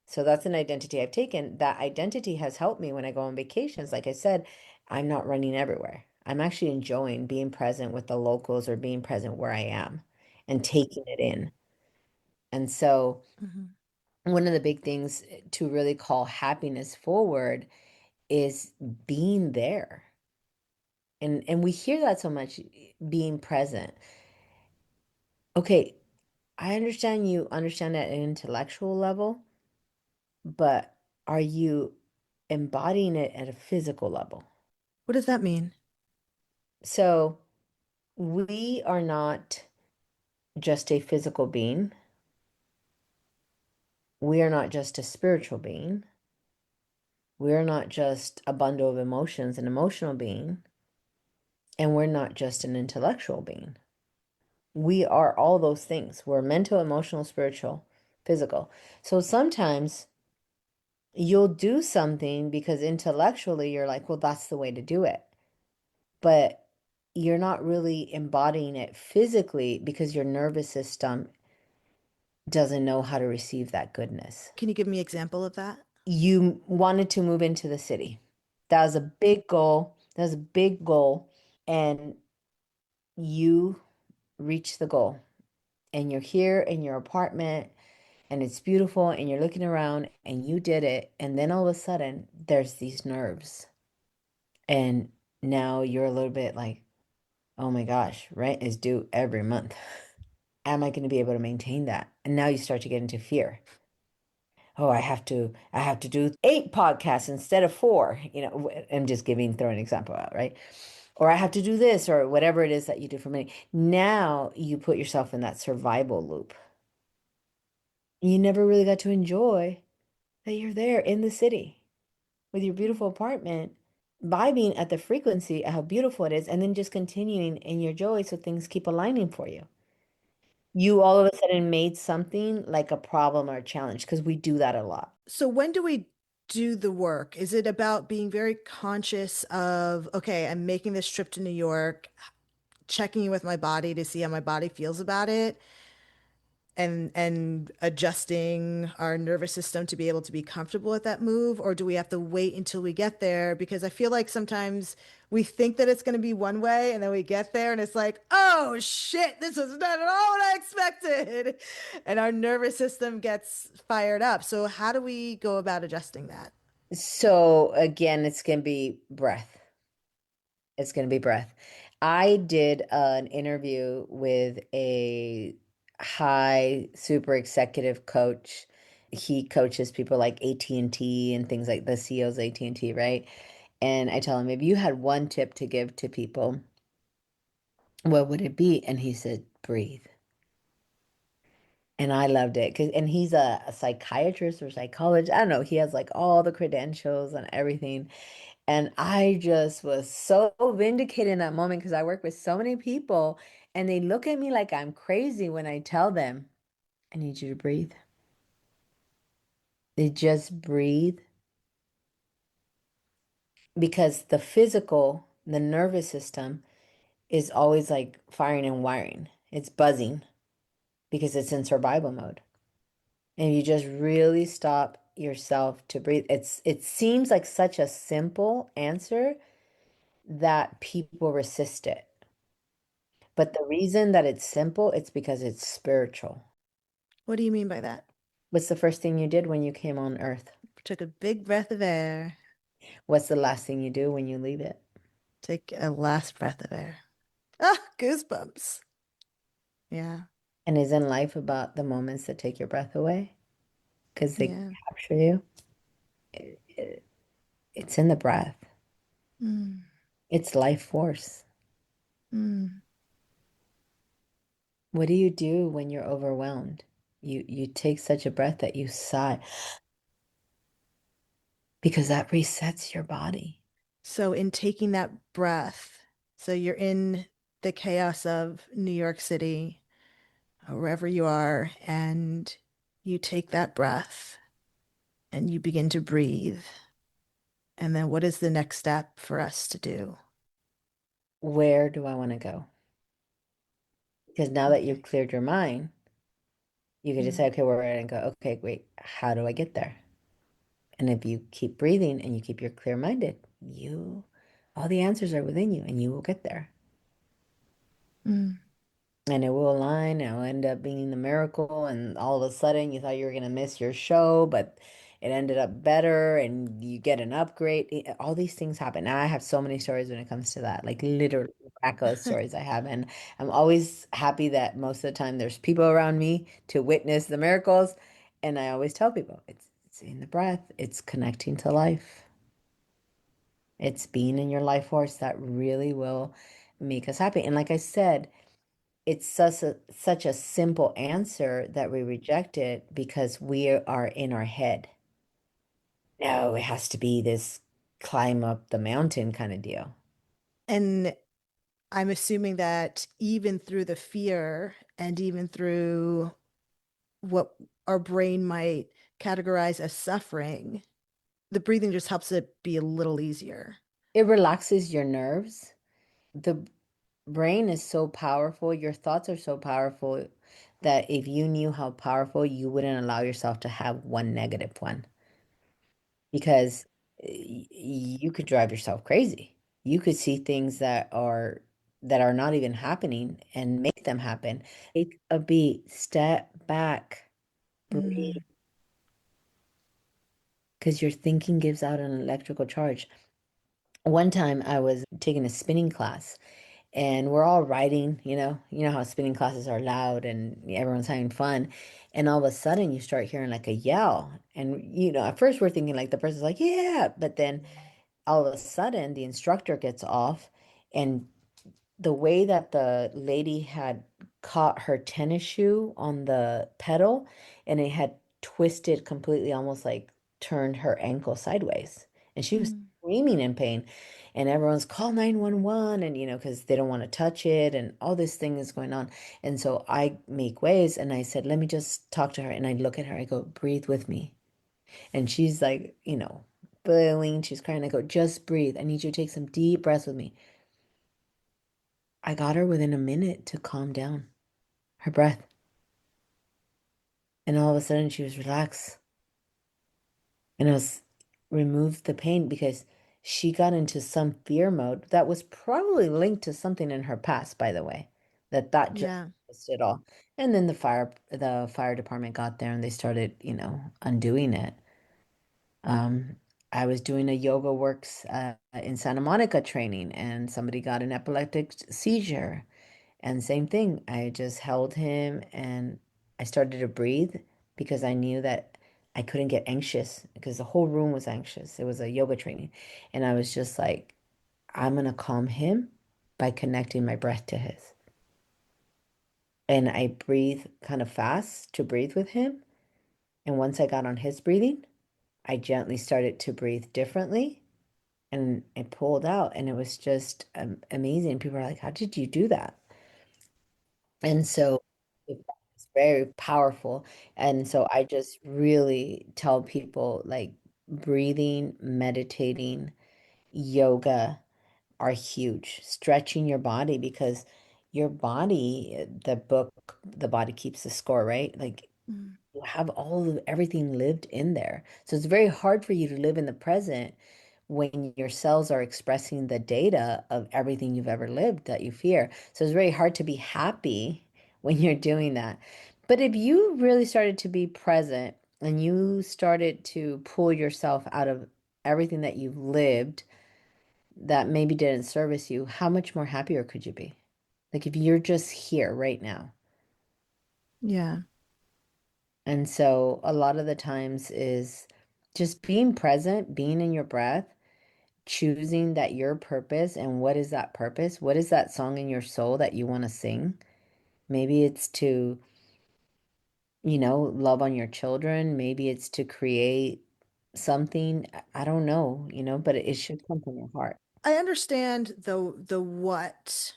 So that's an identity I've taken. That identity has helped me when I go on vacations. Like I said, I'm not running everywhere. I'm actually enjoying being present with the locals or being present where I am and taking it in. And so Mhm. one of the big things to really call happiness forward is being there. And we hear that so much, being present. Okay, I understand you understand at an intellectual level, but are you embodying it at a physical level? What does that mean? So we are not just a physical being. We are not just a spiritual being. We are not just a bundle of emotions, an emotional being. And we're not just an intellectual being. We are all those things. We're mental, emotional, spiritual, physical. So sometimes you'll do something because intellectually you're like, well, that's the way to do it. But you're not really embodying it physically because your nervous system doesn't know how to receive that goodness. Can you give me an example of that? You wanted to move into the city. That was a big goal. That was a big goal. And you reached the goal. And you're here in your apartment and it's beautiful and you're looking around and you did it. And then all of a sudden, there's these nerves. And now you're a little bit like, oh my gosh, rent is due every month. Am I going to be able to maintain that? And now you start to get into fear. Oh, I have to do 8 podcasts instead of 4. I'm just throwing an example out, right? Or I have to do this or whatever it is that you do for money. Now you put yourself in that survival loop. You never really got to enjoy that you're there in the city with your beautiful apartment, vibing at the frequency of how beautiful it is, and then just continuing in your joy so things keep aligning for you. You all of a sudden made something like a problem or a challenge because we do that a lot. So when do we do the work? Is it about being very conscious of, okay, I'm making this trip to New York, checking in with my body to see how my body feels about it, and adjusting our nervous system to be able to be comfortable with that move? Or do we have to wait until we get there? Because I feel like sometimes we think that it's going to be one way and then we get there and it's like, oh shit, this was not at all what I expected. And our nervous system gets fired up. So how do we go about adjusting that? So again, it's going to be breath. It's going to be breath. I did an interview with a high super executive coach. He coaches people like AT&T and T and things like the CEOs of AT&T, right? And I tell him, if you had one tip to give to people, what would it be? And he said, breathe. And I loved it and he's a psychiatrist or psychologist. I don't know. He has like all the credentials and everything. And I just was so vindicated in that moment because I work with so many people and they look at me like I'm crazy when I tell them, I need you to breathe. They just breathe because the physical, the nervous system is always like firing and wiring. It's buzzing because it's in survival mode. And you just really stop yourself to breathe. It seems like such a simple answer that people resist it. But the reason that it's simple, it's because it's spiritual. What do you mean by that? What's the first thing you did when you came on earth? Took a big breath of air. What's the last thing you do when you leave it? Take a last breath of air. Ah, goosebumps. Yeah, And isn't life about the moments that take your breath away? Because they yeah. capture you? It's in the breath. Mm, It's life force. mm. What do you do when you're overwhelmed? You take such a breath that you sigh because that resets your body. So, in taking that breath, so you're in the chaos of New York City, or wherever you are, and you take that breath and you begin to breathe. And then, what is the next step for us to do? Where do I want to go? Because now that you've Okay. cleared your mind, you can Mm. decide, okay, where are I go? Okay, great. How do I get there? And if you keep breathing and you keep your clear minded, all the answers are within you and you will get there. Mm. And it will align, and it'll end up being the miracle. And all of a sudden, you thought you were going to miss your show, but it ended up better and you get an upgrade. All these things happen. Now, I have so many stories when it comes to that, like literally miraculous stories I have. And I'm always happy that most of the time there's people around me to witness the miracles. And I always tell people it's in the breath, it's connecting to life, it's being in your life force that really will make us happy. And like I said, it's such a simple answer that we reject it because we are in our head. No, it has to be this climb up the mountain kind of deal. And I'm assuming that even through the fear and even through what our brain might categorize as suffering, the breathing just helps it be a little easier. It relaxes your nerves. The brain is so powerful, your thoughts are so powerful that if you knew how powerful, you wouldn't allow yourself to have one negative one because you could drive yourself crazy. You could see things that are not even happening and make them happen. Take a beat, step back, breathe, Mm. because your thinking gives out an electrical charge. One time I was taking a spinning class and we're all writing, you know how spinning classes are loud and everyone's having fun. And all of a sudden you start hearing like a yell. And at first we're thinking like the person's like, yeah, but then all of a sudden the instructor gets off and the way that the lady had caught her tennis shoe on the pedal and it had twisted completely, almost like turned her ankle sideways. And she was Mm. screaming in pain. And everyone's call 911 and because they don't want to touch it and all this thing is going on. And so I make waves and I said, let me just talk to her. And I look at her, I go, breathe with me. And she's like, boiling, she's crying. I go, just breathe. I need you to take some deep breaths with me. I got her within a minute to calm down her breath. And all of a sudden she was relaxed. And I was removed the pain because she got into some fear mode that was probably linked to something in her past, by the way, that just Yeah. it all. And then the fire department got there and they started, undoing it. Um, I was doing a yoga works in Santa Monica training and somebody got an epileptic seizure. And same thing, I just held him and I started to breathe because I knew that I couldn't get anxious because the whole room was anxious. It was a yoga training. And I was just like, I'm going to calm him by connecting my breath to his. And I breathe kind of fast to breathe with him. And once I got on his breathing, I gently started to breathe differently and it pulled out. And it was just amazing. People are like, how did you do that? And so it's very powerful. And so I just really tell people like breathing, meditating, yoga are huge. Stretching your body because your body, the book, The Body Keeps the Score, right? Like Mm. you have all of everything lived in there. So it's very hard for you to live in the present when your cells are expressing the data of everything you've ever lived that you fear. So it's very hard to be happy when you're doing that. But if you really started to be present and you started to pull yourself out of everything that you've lived that maybe didn't service you, how much more happier could you be? Like if you're just here right now. Yeah. And so a lot of the times is just being present, being in your breath, choosing that your purpose and what is that purpose? What is that song in your soul that you want to sing? Maybe it's to, love on your children. Maybe it's to create something. I don't know, but it should come from your heart. I understand the what,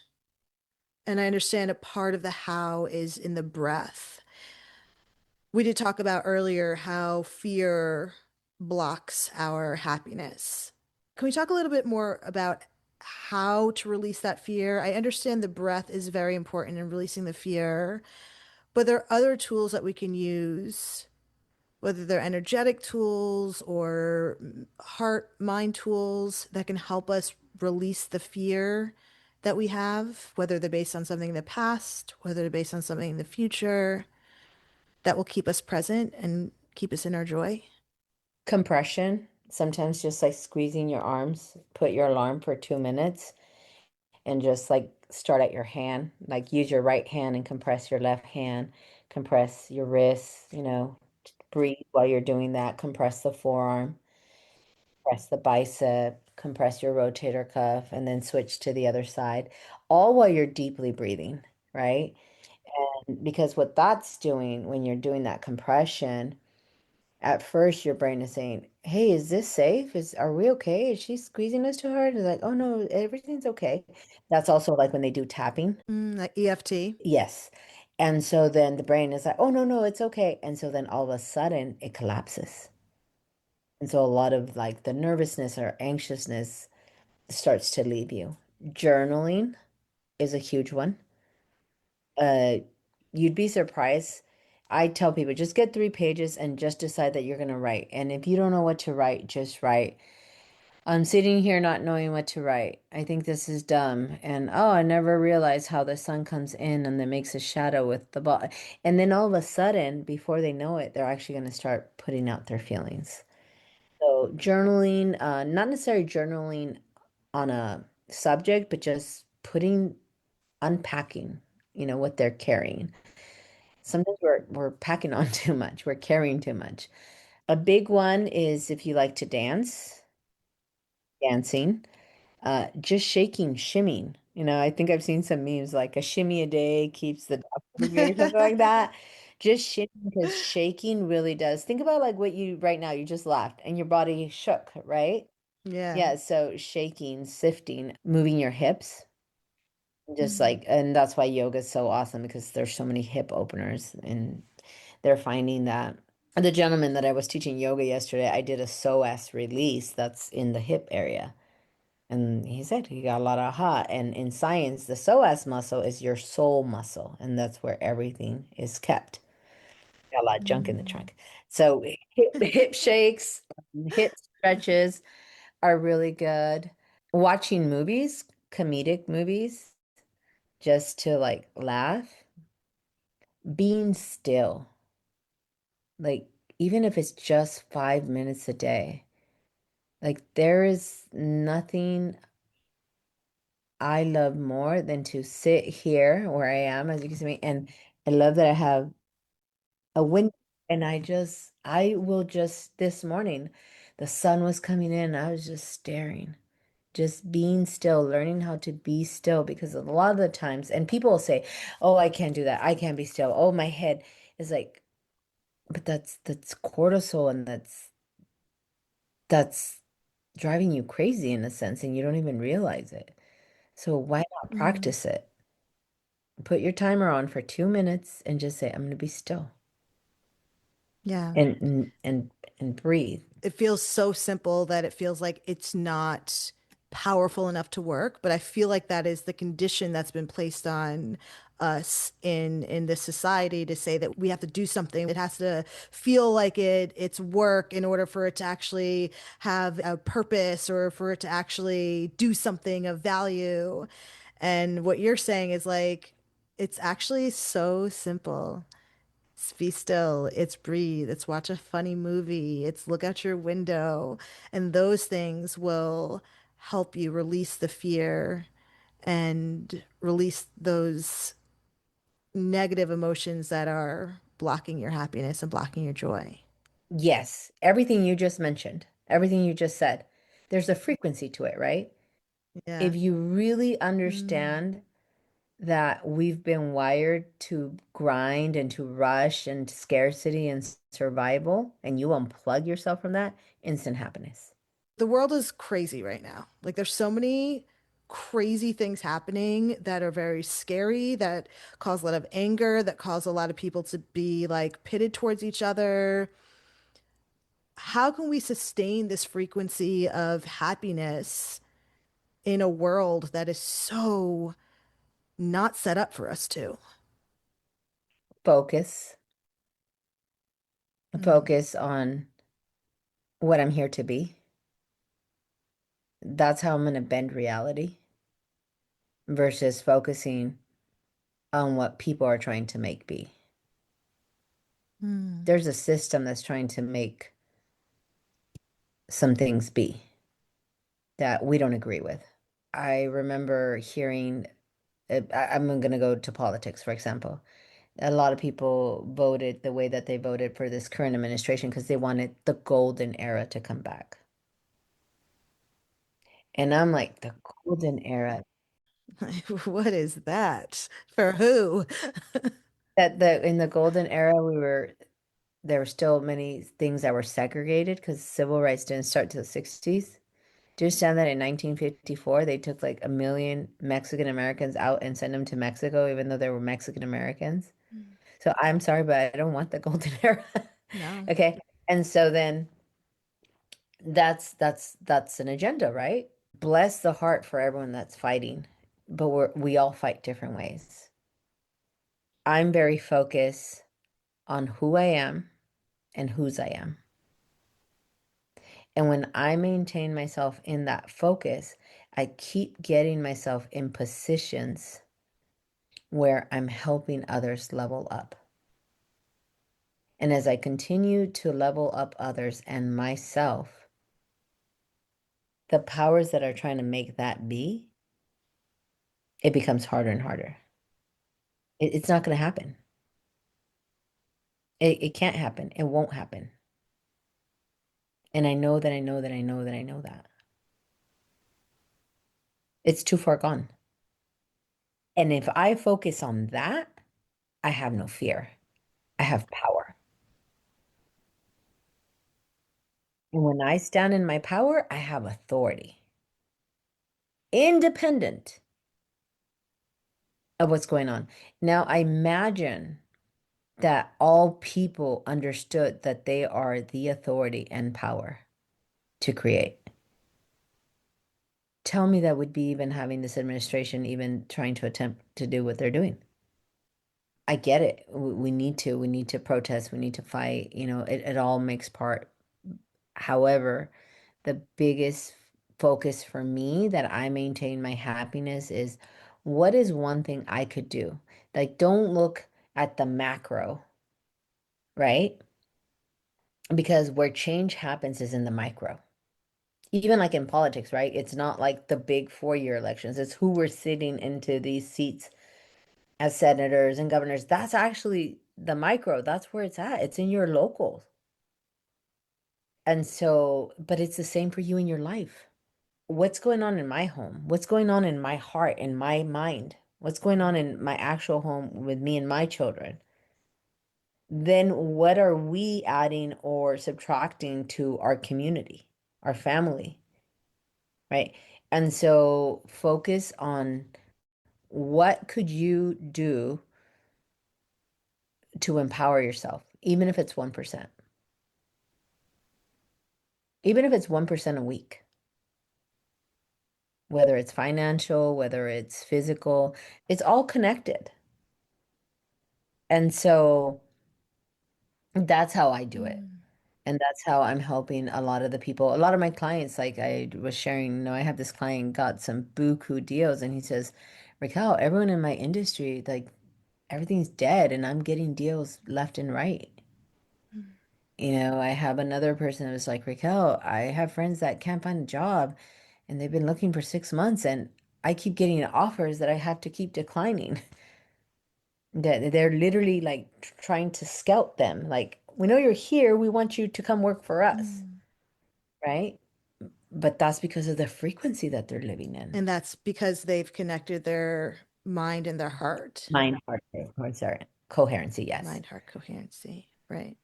and I understand a part of the how is in the breath. We did talk about earlier how fear blocks our happiness. Can we talk a little bit more about how to release that fear. I understand the breath is very important in releasing the fear, but there are other tools that we can use, whether they're energetic tools or heart mind tools that can help us release the fear that we have, whether they're based on something in the past, whether they're based on something in the future, that will keep us present and keep us in our joy. Compression, sometimes just like squeezing your arms, put your alarm for 2 minutes and just like start at your hand, like use your right hand and compress your left hand, compress your wrists, breathe while you're doing that, compress the forearm, press the bicep, compress your rotator cuff, and then switch to the other side, all while you're deeply breathing, right? And because what that's doing when you're doing that compression, at first your brain is saying, "Hey, is this safe? Are we okay? Is she squeezing us too hard?" It's like, "Oh no, everything's okay." That's also like when they do tapping. Like EFT. Yes. And so then the brain is like, "Oh no, no, it's okay." And so then all of a sudden it collapses. And so a lot of like the nervousness or anxiousness starts to leave you. Journaling is a huge one. Uh, you'd be surprised. I tell people just get 3 pages and just decide that you're going to write. And if you don't know what to write, just write. I'm sitting here not knowing what to write. I think this is dumb. And oh, I never realized how the sun comes in and then makes a shadow with the ball. And then all of a sudden, before they know it, they're actually going to start putting out their feelings. So journaling, not necessarily journaling on a subject, but just unpacking, what they're carrying. Sometimes we're packing on too much. We're carrying too much. A big one is if you like to dancing, just shaking, shimmying. I think I've seen some memes like a shimmy a day keeps the doctor away or something like that. Just shimmying because shaking really does. Think about like what you right now, you just laughed and your body shook, right? Yeah. Yeah, so shaking, sifting, moving your hips, just Mm. like, and that's why yoga is so awesome because there's so many hip openers and they're finding that the gentleman that I was teaching yoga yesterday, I did a psoas release that's in the hip area. And he said he got a lot of aha. And in science, the psoas muscle is your soul muscle, and that's where everything is kept. Got a lot of junk in the Mm. trunk. So hip shakes, hip stretches are really good. Watching movies, comedic movies, just to like laugh, being still, like even if it's just 5 minutes a day, like there is nothing I love more than to sit here where I am, as you can see me, and I love that I have a window and I will just, this morning, the sun was coming in, I was just staring. Just being still, learning how to be still, because a lot of the times, and people will say, "Oh, I can't do that. I can't be still. Oh, my head is like," but that's cortisol, and that's driving you crazy in a sense, and you don't even realize it. So why not Mm. practice it? Put your timer on for 2 minutes and just say, "I'm going to be still," Yeah. and breathe. It feels so simple that it feels like it's not powerful enough to work, but I feel like that is the condition that's been placed on us in this society to say that we have to do something. It has to feel like it's work in order for it to actually have a purpose or for it to actually do something of value. And what you're saying is like it's actually so simple. It's be still, it's breathe, it's watch a funny movie, it's look out your window. And those things will help you release the fear and release those negative emotions that are blocking your happiness and blocking your joy. Yes, everything you just mentioned, everything you just said, there's a frequency to it, right? Yeah. If you really Mm. understand that we've been wired to grind and to rush and scarcity and survival, and you unplug yourself from that, instant happiness. The world is crazy right now. Like there's so many crazy things happening that are very scary, that cause a lot of anger, that cause a lot of people to be like pitted towards each other. How can we sustain this frequency of happiness in a world that is so not set up for us to. Focus. Mm. Focus on what I'm here to be. That's how I'm going to bend reality versus focusing on what people are trying to make be. Mm. There's a system that's trying to make some things be that we don't agree with. I remember hearing, I'm going to go to politics, for example. A lot of people voted the way that they voted for this current administration because they wanted the golden era to come back. And I'm like, the golden era. What is that? For who? That in the golden era there were still many things that were segregated because civil rights didn't start till the 60s. Do you understand that in 1954 they took like 1 million Mexican Americans out and sent them to Mexico, even though they were Mexican Americans? So I'm sorry, but I don't want the golden era. No. Okay. And so then that's an agenda, right? Bless the heart for everyone that's fighting, but we all fight different ways. I'm very focused on who I am and whose I am. And when I maintain myself in that focus, I keep getting myself in positions where I'm helping others level up. And as I continue to level up others and myself, the powers that are trying to make that be, it becomes harder and harder. It's not going to happen. It can't happen. It won't happen. And I know that I know that I know that I know that. It's too far gone. And if I focus on that, I have no fear. I have power. And when I stand in my power, I have authority, independent of what's going on. Now, I imagine that all people understood that they are the authority and power to create. Tell me that would be even having this administration even trying to attempt to do what they're doing. I get it. We need to protest. We need to fight. It all makes part. However, the biggest focus for me that I maintain my happiness is what is one thing I could do? Like, don't look at the macro, right? Because where change happens is in the micro. Even like in politics, right? It's not like the big 4-year elections. It's who we're sitting into these seats as senators and governors. That's actually the micro. That's where it's at. It's in your local. And so, but it's the same for you in your life. What's going on in my home? What's going on in my heart, in my mind? What's going on in my actual home with me and my children? Then what are we adding or subtracting to our community, our family, right? And so focus on what could you do to empower yourself, even if it's 1%. Even if it's 1% a week, whether it's financial, whether it's physical, it's all connected. And so that's how I do it. And that's how I'm helping a lot of the people. A lot of my clients, like I was sharing, I have this client got some buku deals and he says, Raquel, everyone in my industry, like everything's dead and I'm getting deals left and right. I have another person that was like, Raquel, I have friends that can't find a job and they've been looking for 6 months and I keep getting offers that I have to keep declining. That they're literally like trying to scout them. Like, we know you're here, we want you to come work for us, right? But that's because of the frequency that they're living in. And that's because they've connected their mind and their heart. Mind, heart, sorry, coherency, yes. Mind, heart, coherency, right.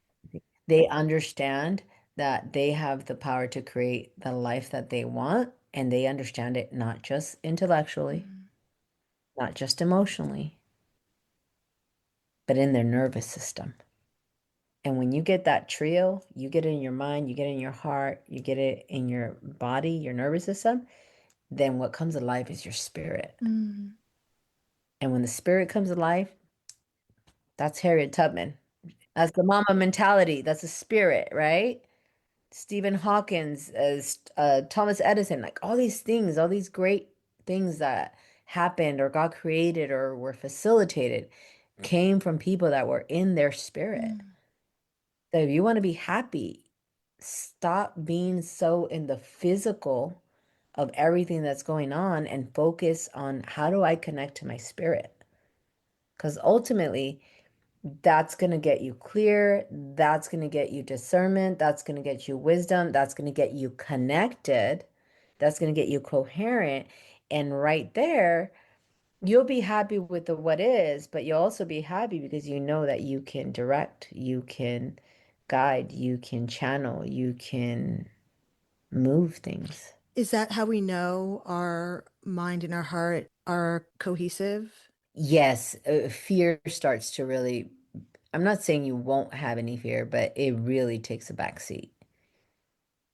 They understand that they have the power to create the life that they want, and they understand it not just intellectually, not just emotionally, but in their nervous system. And when you get that trio, you get it in your mind, you get it in your heart, you get it in your body, your nervous system, then what comes alive is your spirit. Mm. And when the spirit comes alive, that's Harriet Tubman. That's the mama mentality. That's a spirit, right? Stephen Hawkins, as Thomas Edison, like all these things, all these great things that happened or got created or were facilitated came from people that were in their spirit. Mm. So if you want to be happy, stop being so in the physical of everything that's going on and focus on how do I connect to my spirit? Because ultimately, that's going to get you clear. That's going to get you discernment. That's going to get you wisdom. That's going to get you connected. That's going to get you coherent. And right there, you'll be happy with the what is, but you'll also be happy because you know that you can direct, you can guide, you can channel, you can move things. Is that how we know our mind and our heart are cohesive? Yes, fear starts to really, I'm not saying you won't have any fear, but it really takes a back seat.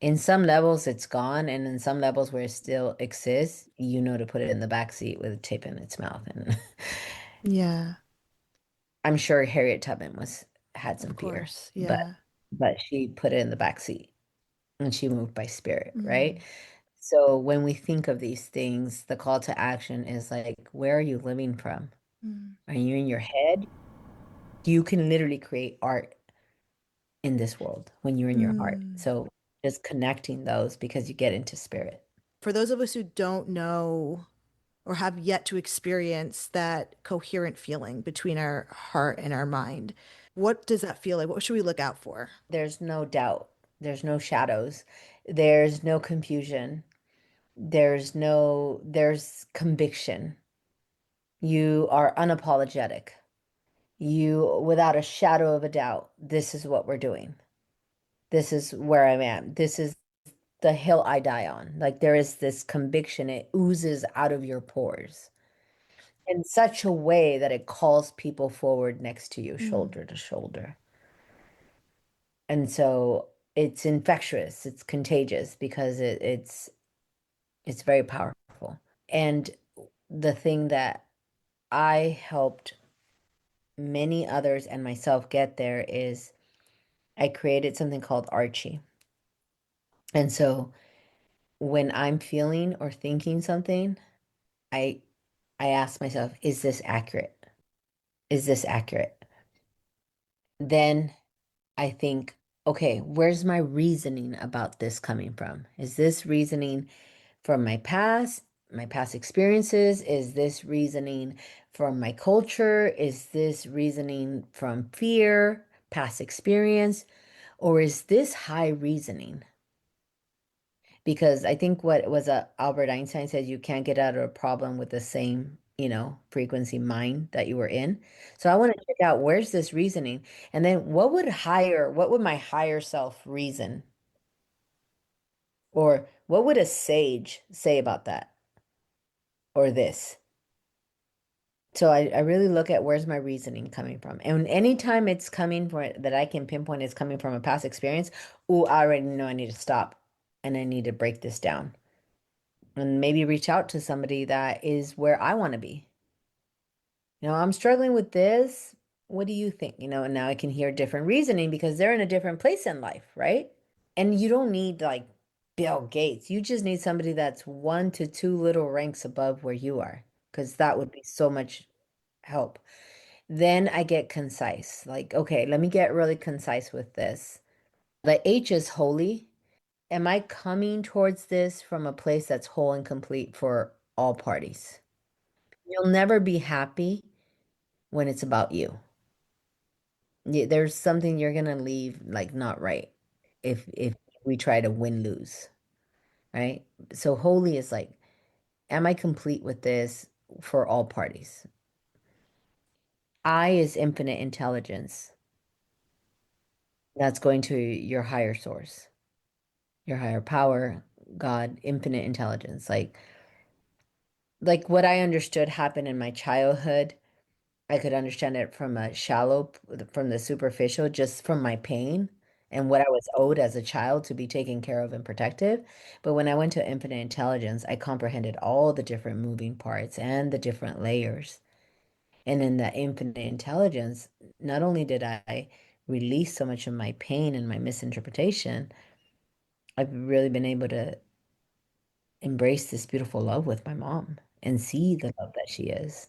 In some levels, it's gone, and in some levels where it still exists, you know to put it in the back seat with a tape in its mouth. And Yeah, I'm sure Harriet Tubman had of some fear, course. but Yeah. she put it in the back seat and she moved by spirit, right? Mm. So when we think of these things, the call to action is like, where are you living from? Mm. Are you in your head? You can literally create art in this world when you're in your heart. Mm. So just connecting those because you get into spirit. For those of us who don't know or have yet to experience that coherent feeling between our heart and our mind, what does that feel like? What should we look out for? There's no doubt. There's no shadows. There's no confusion. There's conviction. You are unapologetic. You, without a shadow of a doubt, this is what we're doing. This is where I'm at. This is the hill I die on. Like there is this conviction, it oozes out of your pores in such a way that it calls people forward next to you, Mm. shoulder to shoulder. And so it's infectious, it's contagious because it's very powerful. And the thing that I helped many others and myself get there is I created something called Archie. And so when I'm feeling or thinking something, I I ask myself, is this accurate? Is this accurate? Then I think, okay, where's my reasoning about this coming from? Is this reasoning from my past experiences? Is this reasoning from my culture? Is this reasoning from fear, past experience? Or is this high reasoning? Because I think what was Albert Einstein said, you can't get out of a problem with the same, frequency mind that you were in. So I want to check out where's this reasoning, and then what would my higher self reason, or what would a sage say about that or this? So I really look at where's my reasoning coming from. And anytime it's coming from that I can pinpoint it's coming from a past experience, oh, I already know I need to stop and I need to break this down and maybe reach out to somebody that is where I want to be. I'm struggling with this. What do you think? And now I can hear different reasoning because they're in a different place in life, right? And you don't need like Bill Gates. You just need somebody that's 1 to 2 little ranks above where you are, because that would be so much help. Then I get concise. Like, okay, let me get really concise with this. The H is holy. Am I coming towards this from a place that's whole and complete for all parties? You'll never be happy when it's about you. There's something you're gonna leave like not right if we try to win lose, right? So holy is like, am I complete with this for all parties? I is infinite intelligence. That's going to your higher source, your higher power, God, infinite intelligence. Like what I understood happened in my childhood, I could understand it from a from the superficial, just from my pain and what I was owed as a child to be taken care of and protected. But when I went to infinite intelligence, I comprehended all the different moving parts and the different layers. And in that infinite intelligence, not only did I release so much of my pain and my misinterpretation, I've really been able to embrace this beautiful love with my mom and see the love that she is,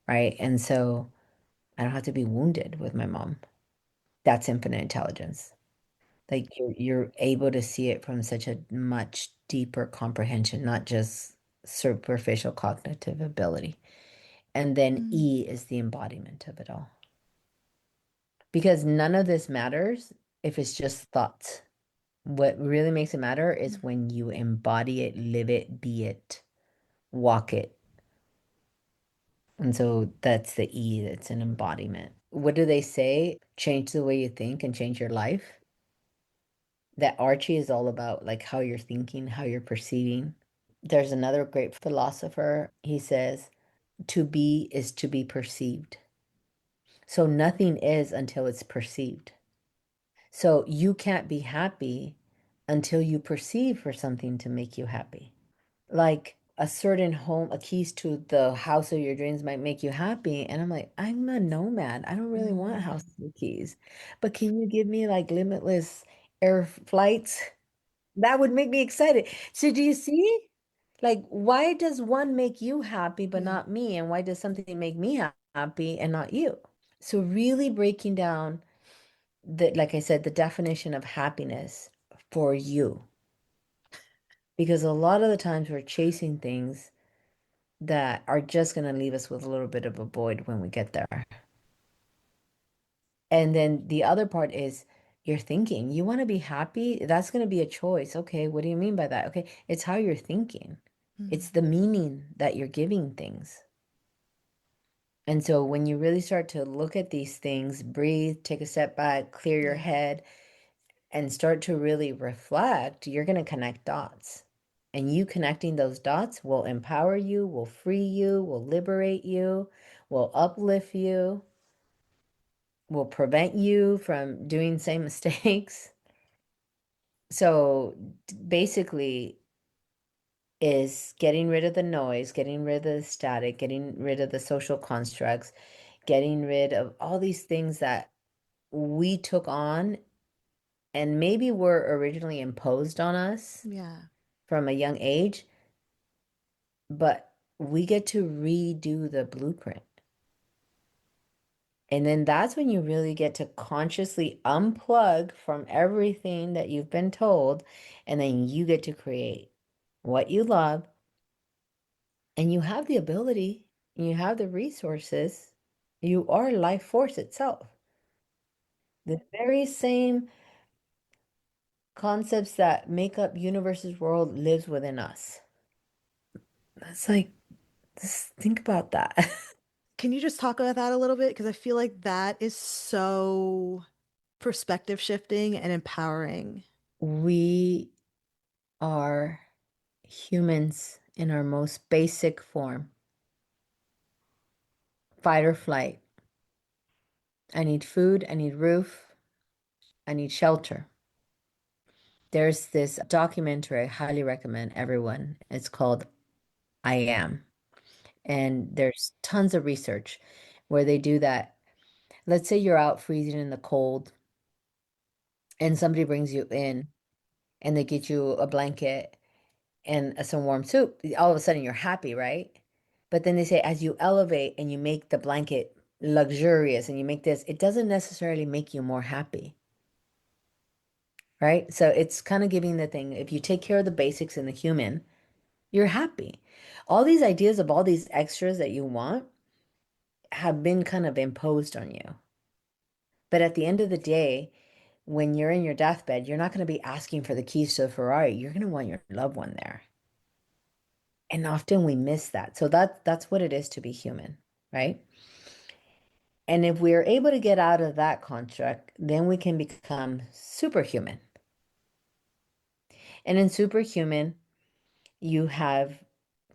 right? And so I don't have to be wounded with my mom. That's infinite intelligence. Like you're able to see it from such a much deeper comprehension, not just superficial cognitive ability. And then Mm. E is the embodiment of it all. Because none of this matters if it's just thoughts. What really makes it matter is when you embody it, live it, be it, walk it. And so that's the E, that's an embodiment. What do they say? Change the way you think and change your life. That Archie is all about like how you're thinking, how you're perceiving. There's another great philosopher. He says, to be is to be perceived. So nothing is until it's perceived. So you can't be happy until you perceive for something to make you happy. Like a certain home, a keys to the house of your dreams might make you happy. And I'm like, I'm a nomad. I don't really want house keys. But can you give me like limitless air flights? That would make me excited. So do you see? Like, why does one make you happy but Yeah. not me? And why does something make me happy and not you? So really breaking down the, like I said, the definition of happiness for you. Because a lot of the times we're chasing things that are just going to leave us with a little bit of a void when we get there. And then the other part is you're thinking, you want to be happy? That's going to be a choice. Okay, what do you mean by that? Okay, it's how you're thinking. It's the meaning that you're giving things. And so when you really start to look at these things, breathe, take a step back, clear your Yeah. head, and start to really reflect, you're going to connect dots. And you connecting those dots will empower you, will free you, will liberate you, will uplift you, will prevent you from doing same mistakes. So basically is getting rid of the noise, getting rid of the static, getting rid of the social constructs, getting rid of all these things that we took on and maybe were originally imposed on us Yeah. from a young age, but we get to redo the blueprint. And then that's when you really get to consciously unplug from everything that you've been told, and then you get to create what you love, and you have the ability, and you have the resources. You are life force itself. The very same concepts that make up universe's world lives within us. That's like, just think about that. Can you just talk about that a little bit? Because I feel like that is so perspective shifting and empowering. We are humans in our most basic form. Fight or flight. I need food, I need roof, I need shelter. There's this documentary I highly recommend everyone. It's called I Am. And there's tons of research where they do that. Let's say you're out freezing in the cold and somebody brings you in and they get you a blanket and some warm soup. All of a sudden you're happy, right? But then they say as you elevate and you make the blanket luxurious and you make this, it doesn't necessarily make you more happy. Right? So it's kind of giving the thing, if you take care of the basics in the human, you're happy. All these ideas of all these extras that you want have been kind of imposed on you. But at the end of the day, when you're in your deathbed, you're not going to be asking for the keys to a Ferrari. You're going to want your loved one there. And often we miss that. So that's what it is to be human, right? And if we're able to get out of that construct, then we can become superhuman. And in superhuman, you have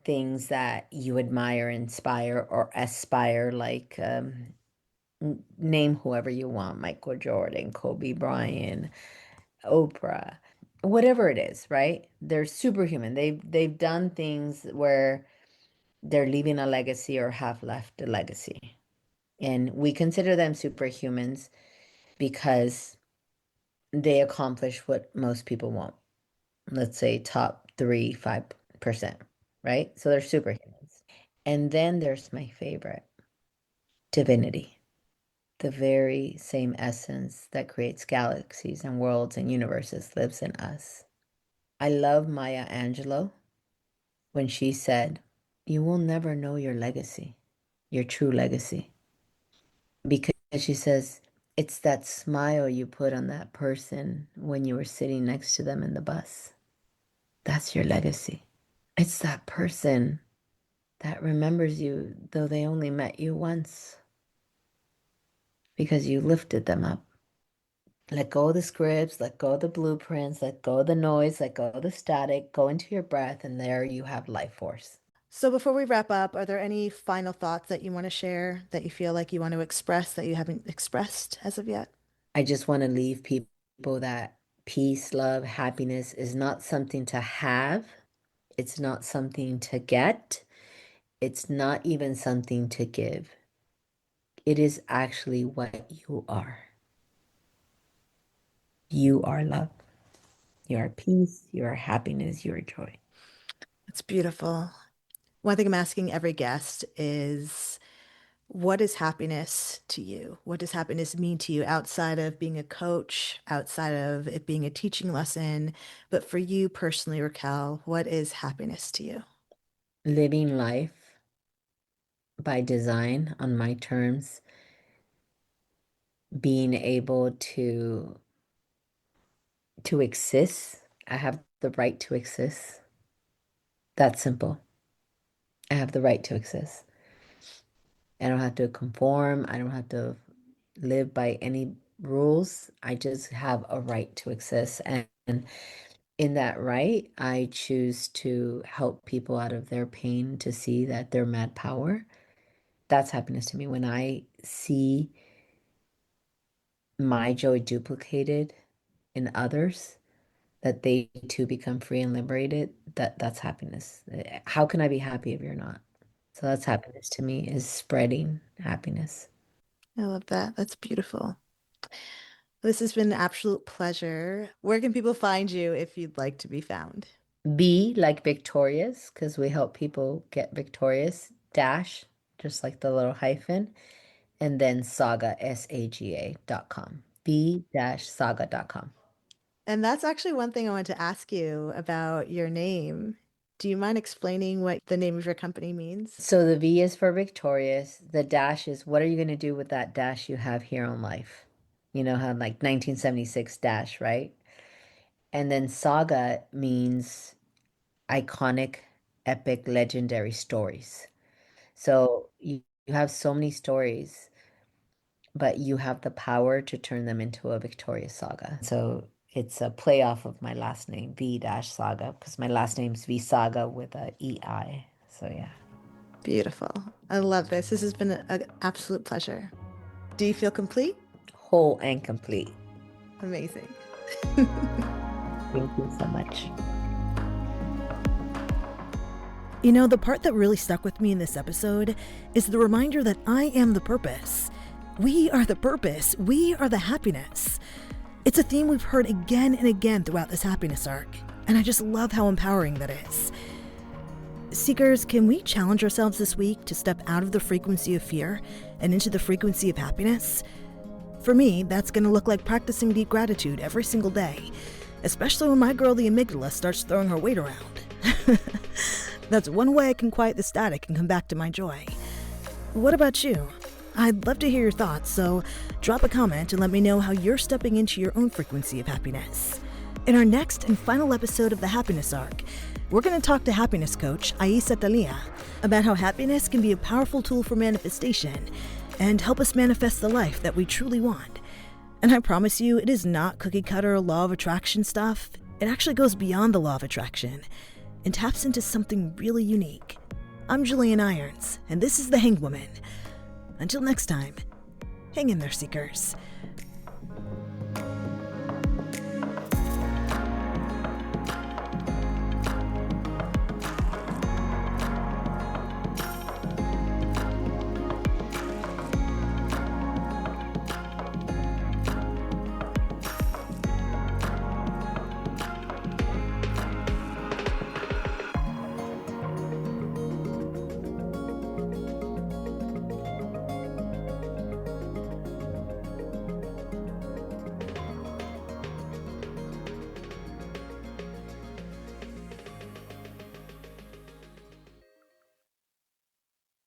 things that you admire, inspire, or aspire, like Name whoever you want, Michael Jordan, Kobe Bryant, Oprah, whatever it is, right? They're superhuman. They've done things where they're leaving a legacy or have left a legacy. And we consider them superhumans because they accomplish what most people won't. Let's say top 3, 5%, right? So they're superhumans. And then there's my favorite, divinity, the very same essence that creates galaxies and worlds and universes lives in us. I love Maya Angelou when she said, "You will never know your legacy, your true legacy." Because she says, it's that smile you put on that person when you were sitting next to them in the bus. That's your legacy. It's that person that remembers you, though they only met you once, because you lifted them up. Let go of the scripts, let go of the blueprints, let go of the noise, let go of the static, go into your breath, and there you have life force. So before we wrap up, are there any final thoughts that you want to share that you feel like you want to express that you haven't expressed as of yet? I just want to leave people that peace, love, happiness is not something to have. It's not something to get. It's not even something to give. It is actually what you are. You are love. You are peace. You are happiness. You are joy. It's beautiful. One thing I'm asking every guest is, what is happiness to you? What does happiness mean to you outside of being a coach, outside of it being a teaching lesson? But for you personally, Raquel, what is happiness to you? Living life by design on my terms, being able to exist. I have the right to exist. That's simple. I have the right to exist. I don't have to conform. I don't have to live by any rules. I just have a right to exist. And in that right, I choose to help people out of their pain to see that they're mad power. That's happiness to me. When I see my joy duplicated in others, that they too become free and liberated, that's happiness. How can I be happy if you're not? So that's happiness to me, is spreading happiness. I love that. That's beautiful. This has been an absolute pleasure. Where can people find you if you'd like to be found? B like victorious, because we help people get victorious, dash, just like the little hyphen, and then saga, saga.com. b-saga.com. And that's actually one thing I wanted to ask you about your name. Do you mind explaining what the name of your company means? So the V is for victorious. The dash is, what are you going to do with that dash you have here on life? You know how like 1976 dash, right? And then saga means iconic, epic, legendary stories. So you have so many stories, but you have the power to turn them into a victorious saga. So it's a play off of my last name, V dash saga, because my last name's Veisaga with a EI. So yeah. Beautiful. I love this. This has been an absolute pleasure. Do you feel complete? Whole and complete. Amazing. Thank you so much. You know, the part that really stuck with me in this episode is the reminder that I am the purpose. We are the purpose. We are the happiness. It's a theme we've heard again and again throughout this happiness arc, and I just love how empowering that is. Seekers, can we challenge ourselves this week to step out of the frequency of fear and into the frequency of happiness? For me, that's going to look like practicing deep gratitude every single day, especially when my girl, the amygdala, starts throwing her weight around. That's one way I can quiet the static and come back to my joy. What about you? I'd love to hear your thoughts, so drop a comment and let me know how you're stepping into your own frequency of happiness. In our next and final episode of the Happiness Arc, we're going to talk to happiness coach Aisa Talia about how happiness can be a powerful tool for manifestation and help us manifest the life that we truly want. And I promise you, it is not cookie cutter law of attraction stuff. It actually goes beyond the law of attraction and taps into something really unique. I'm Julienne Irons, and this is The Hanged Woman. Until next time, Hang in there, seekers.